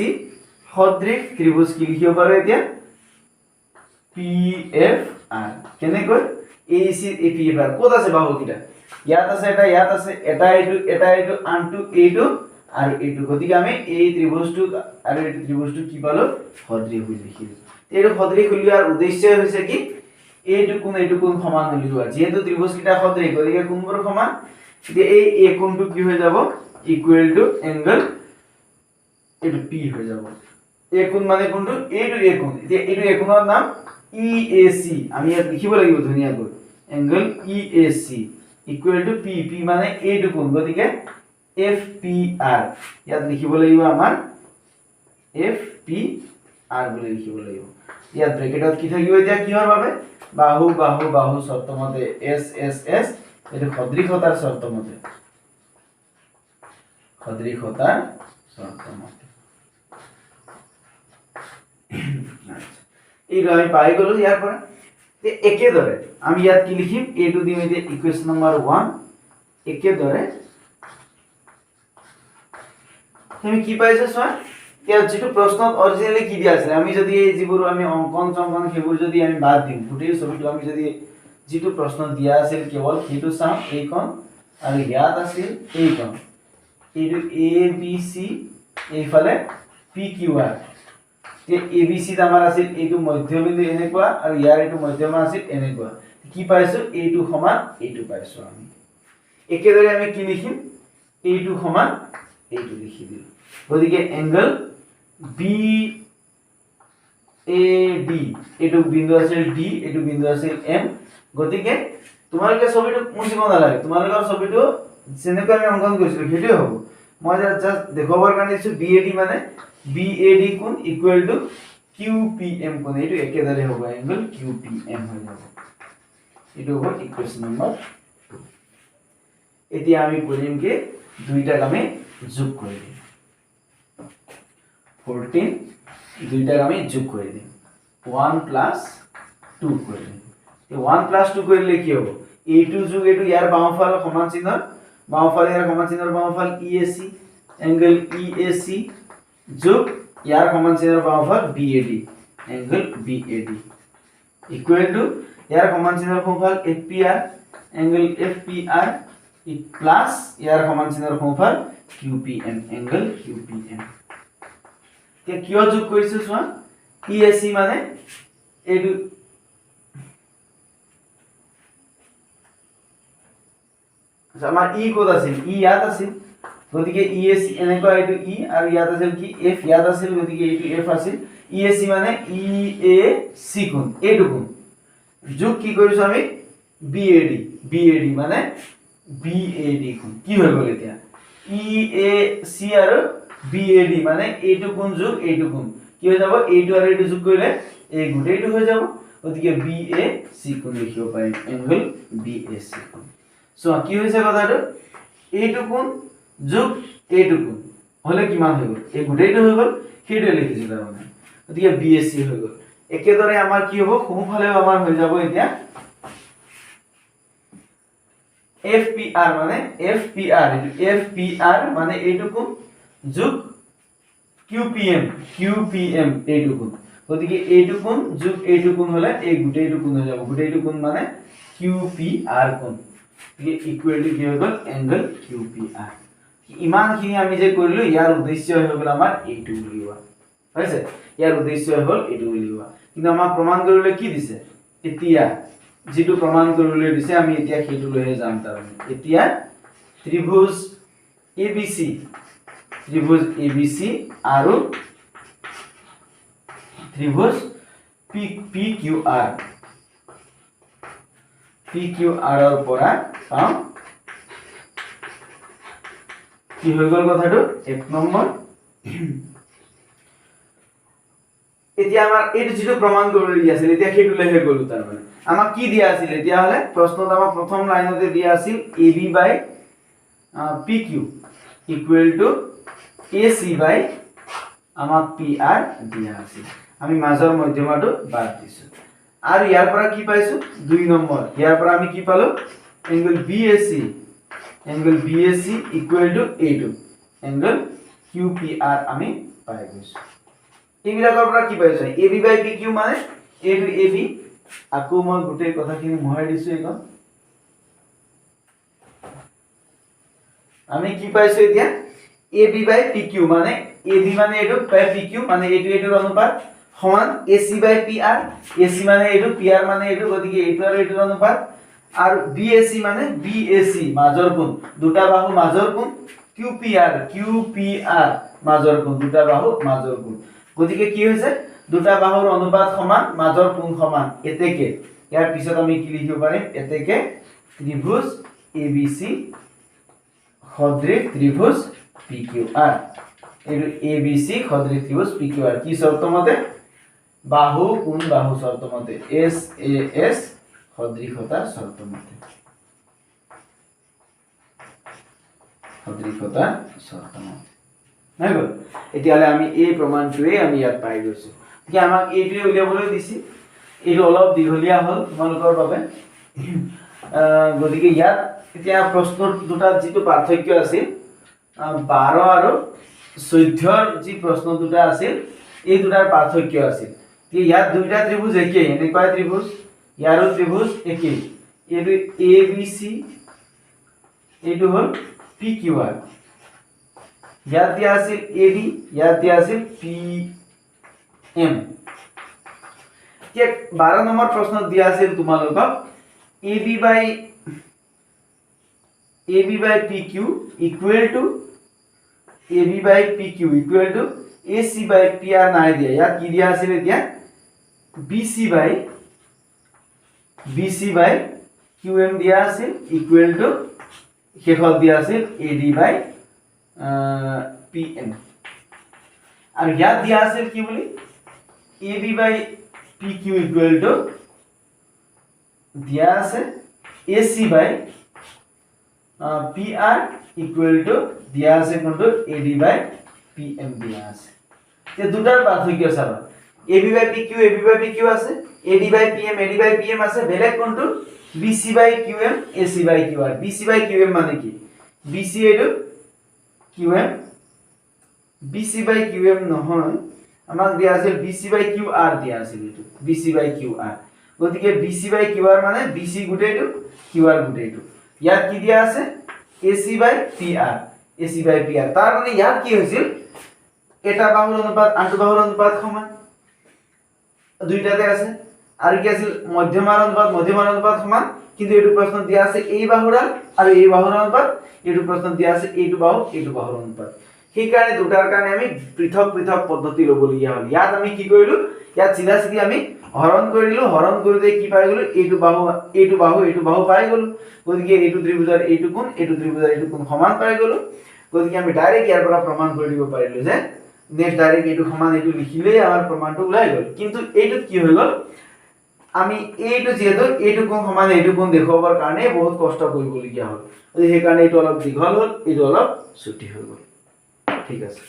সদৃশ ত্ৰিভুজ কি লিখিব পাৰো এতিয়া PFR কেনেকৈ AEC PFR ক'ত আছে বাহু কিটা ইয়াত আছে এটা এইটো আনটো এইটো আৰু এইটো গতিকে আমি এই ত্ৰিভুজটো আৰু এই ত্ৰিভুজটো কি পালো সদৃশ বুলি লিখিলো এইটো সদৃশ উলিওৱাৰ উদ্দেশ্য হৈছে কি এইটো কোণ সমান উলিওৱা যেহেতু ত্ৰিভুজ কিটা সদৃশ গতিকে কোণবোৰ সমান এতিয়া এই কোণটো কি হৈ যাব ইকুৱেল টু এংগল এইটো P হৈ যাব এই কোণ মানে কোণটো এইটো এই কোণ এতিয়া এইটো এই কোণৰ নাম EAC আমি ইয়াত লিখিব লাগিব ধুনিয়াকৈ angle EAC equal to P P মানে এইটো কোণ গতিকে FPR ইয়াত লিখিব লাগিব আমাৰ FPR বুলি লিখিব লাগিব ইয়াত ব্ৰেকেটত কি থাকিব এতিয়া কিহৰ বাবে বাহু বাহু বাহু শৰ্তমতে SSS এটা সদৃশতাৰ শৰ্তমতে সদৃশতাৰ শৰ্তমতে এই আমি পাই গলো ইয়াৰ পৰা তে একেদৰে আমি ইয়াত কি লিখিম এইটো দিম এতিয়া ইকুৱেশ্যন নম্বৰ 1 একেদৰে আমি কি পাইছে চোৱা ইয়াত যেটো প্ৰশ্নত অৰিজিনালি কি দিয়া আছে আমি যদি এই যিবোৰ আমি অঙ্কন চঙ্কন সেইবোৰ যদি আমি বাদ দিম গোটেই ছবিটো আমি যদি যেটো প্ৰশ্ন দিয়া আছিল কেৱল সেইটো চাম এই কোণ আৰু ইয়াত আছিল এই কোণ এইটো ABC এইফালে PQR তে ABC ত আমাৰ আছিল এইটো মধ্যবিন্দু এনেকুৱা আৰু ইয়াৰ এইটো মধ্যমা আছিল এনেকুৱা কি পাইছো এইটো সমান এইটো পাইছো আমি একেদৰে আমি কি লিখিম এইটো সমান এইটো লিখি দিম গতিকে এংগল BAD এইটো বিন্দু আছিল D এইটো বিন্দু আছিল M গতিকে তোমালোকে ছবিটো মুছিব নালাগে তোমালোকৰ ছবিটো যেনেকৈ আমি অঙ্কন কৰিছিলো সেইটোৱে হ'ব মই জাস্ট দেখুৱাৰ কাৰণে দিছো BAD মানে BAD কোণ ইকুৱেল টু QPM কোণ এইটো একেদৰে হ'ব এংগল QPM হৈ যাব এইটো হ'ব ইকুৱেশ্যন নম্বৰ 2 এতিয়া আমি কৰিম কি দুইটা আমি যোগ কৰি দিম 14 দুইটা আমি যোগ কৰি দিম 1 plus 2 কৰি দিম এই 1 plus 2 কৰিলে কি হ'ব এইটো যোগ এইটো ইয়াৰ বাওঁফাল সমান চিহ্নৰ বাওঁফাল ইয়াৰ সমান চিহ্নৰ বাওঁফাল EAC এংগল EAC যোগ ইয়াৰ সমান চিহ্নৰ বাওঁফাল BAD angle BAD equal to ইয়াৰ সমান চিহ্নৰ বাওঁফাল FPR এংগল FPR প্লাস ইয়াৰ সমান চিহ্নৰ বাওঁফাল QPM এংগল QPM কে কিয় যোগ কৰিছে চোৱা EAC মানে এইটো আমাৰ ই কোড আছিল ই ইয়াত আছিল গতিকে EAC এনেকুৱা এইটো ই আৰু ইয়াত আছিল কি F ইয়াত আছিল গতিকে এইটো F আছিল EAC মানে EAC কোণ এইটো কোণ যোগ কি কৰিছো আমি BAD মানে BAD কোণ কি হৈ গল এতিয়া EAC আৰু BAD মানে এইটো কোণ যোগ এইটো কোণ কি হৈ যাব এইটো আৰু এইটো যোগ কৰিলে এই গোটেইটো হৈ যাব গতিকে BAC কোণ লিখিব পাৰিম এংগল BAC কোণ সো কি হৈছে কথাটো এইটো কোণ যোগ এইটো কোণ হলে কিমান হৈ গল এই গোটেইটো হৈ গল সেইটো লিখিছো তাৰ মানে গতিকে BAC হৈ গল একেদৰে আমাৰ কি হ'ব সোঁফালেও আমাৰ হৈ যাব এতিয়া FPR মানে FPR মানে এইটো কোণ যোগ QPM এইটো কোণ গতিকে এইটো কোণ যোগ এইটো কোণ হলে এই গোটেইটো কোণ হৈ যাব গোটেইটো কোণ মানে QPR কোণ ইকুৱেল টু কি হৈ গল এংগল QPR ইমানখিনি আমি যে কৰিলো ইয়াৰ উদ্দেশ্য হৈ গল আমাৰ এইটো উলিওৱা হৈছে ইয়াৰ উদ্দেশ্য হ'ল এইটো উলিওৱা কিন্তু আমাক প্ৰমাণ কৰিবলৈ কি দিছে এতিয়া যেটো প্ৰমাণ কৰিবলৈ দিছে আমি এতিয়া সেইটো লৈহে যাম তাৰ এতিয়া ত্ৰিভুজ ABC আৰু ত্ৰিভুজ PQR ৰ পৰা পাম কি হৈ গল কথাটো এক নম্বৰ এতিয়া আমাৰ এইটো যেটো প্ৰমাণ কৰিবলৈ দিয়া আছিল এতিয়া সেইটো লৈহে গলো তাৰ মানে আমাক কি দিয়া আছিল এতিয়া হলে প্ৰশ্নত আমাক প্ৰথম লাইনতে দিয়া আছিল AB by PQ equal to AC by আমাক PR দিয়া আছিল আমি মাজৰ মধ্যমাটো বাদ দিছো আৰু ইয়াৰ পৰা কি পাইছো 2 নম্বৰ ইয়াৰ পৰা আমি কি পালো angle BAC equal to A2 angle QPR আমি পাই গৈছো এইবিলাকৰ পৰা কি পাইছো AB by PQ মানে A2 AB আকৌ মই গোটেই কথাখিনি মহাই দিছো এখন আমি কি পাইছো এতিয়া AB by PQ মানে AB মানে এটো by PQ মানে এটোৰ অনুপাত সমান AC by PR AC মানে এটো PR মানে এটো গতিকে এটো আৰু এটোৰ অনুপাত আৰু BAC মানে BAC মাজৰ কোণ দুটা বাহু মাজৰ কোণ QPR মাজৰ কোণ দুটা বাহু মাজৰ কোণ গতিকে কি হৈছে দুটা বাহুৰ অনুপাত সমান মাজৰ কোণ সমান এতেকে ইয়াৰ পিছত আমি কি লিখিব পাৰিম এতেকে ত্ৰিভুজ ABC সদৃশ ত্ৰিভুজ PQR এইটো ABC সদৃশ ত্ৰিভুজ PQR কি শৰ্ত মতে বাহু কোণ বাহু শৰ্ত মতে SAS সদৃশতাৰ শৰ্ত মতে সদৃশতাৰ শৰ্ত মতে নাই গল এতিয়ালে আমি এই প্ৰমাণটোৱে আমি ইয়াত পাই গৈছো কি আমাক এইটোৱে উলিয়াবলৈ দিছি এইটো অলপ দীঘলীয়া হল তোমালোকৰ বাবে গতিকে ইয়াত এতিয়া প্ৰশ্ন দুটা যিটো পাৰ্থক্য আছিল 12 আৰু 14ৰ যি প্ৰশ্ন দুটা আছিল এই দুটাৰ পাৰ্থক্য আছিল কি ইয়াত দুইটা ত্ৰিভুজ একেই এনেকুৱা ত্ৰিভুজ ইয়াৰো ত্ৰিভুজ একেই এইটো ABC এইটো হল PQR ইয়াত দিয়া আছিল AD ইয়াত দিয়া আছিল PM কে 12 নম্বৰ প্ৰশ্নত দিয়া আছিল তোমালোকক AB by PQ equal to AB by PQ equal to AC by PR নাই দিয়া ইয়াত কি দিয়া আছিল এতিয়া BC by QM দিয়া আছিল equal to শেষত দিয়া আছিল AD by PM আৰু ইয়াত দিয়া আছিল কি বুলি AB by PQ equal to দিয়া আছে AC by PR equal to দিয়া আছে কোনটো AD by PM দিয়া আছে তে দুটাৰ পাৰ্থক্য চাবা AB by PQ আছে AD by PM আছে বেলেগ কোনটো BC by QM AC by QR BC by QM মানে কি BC এটো QM BC by QM নহয় আমাক দিয়া আছে BC by QR দিয়া আছে এটো BC by QR গতিকে BC by QR মানে BC গুটেটো QR গুটেটো ইয়াত কি দিয়া আছে AC by PR তাৰ মানে ইয়াত কি হৈছিল এটা বাহুৰ অনুপাত আনটো বাহুৰ অনুপাত সমান দুইটাতে আছে আৰু কি আছিল মধ্যমাৰ অনুপাত সমান কিন্তু এইটো প্ৰশ্ন দিয়া আছে এই বাহুৰ আৰু এই বাহুৰ অনুপাত এইটো প্ৰশ্ন দিয়া আছে এইটো বাহুৰ অনুপাত সেই কাৰণে দুটাৰ কাৰণে আমি পৃথক পদ্ধতি লবলগীয়া হ'ল ইয়াত আমি কি কৰিলো ইয়াত চিধা চিধি আমি হৰণ কৰিলো হৰণ কৰোতে কি পাই গলো এইটো বাহু পাই গলো গতিকে এইটো ত্ৰিভুজৰ এইটো কোণ এইটো ত্ৰিভুজৰ এইটো কোণ সমান পাই গলো গতিকে আমি ডাইৰেক্ট ইয়াৰ পৰা প্ৰমাণ কৰি দিব পাৰিলো যে নেক্সট ডাইৰেক্ট এইটো সমান এইটো লিখিলেই আমাৰ প্ৰমাণটো ওলাই গল কিন্তু এইটোত কি হৈ গল আমি এইটো যেহেতু এইটো কোণ সমান এইটো কোণ দেখুৱাবৰ কাৰণে বহুত কষ্ট কৰিবলগীয়া হ'ল সেই কাৰণে এইটো অলপ দীঘল হ'ল এইটো অলপ ছুটি হৈ গল ঠিক আছে।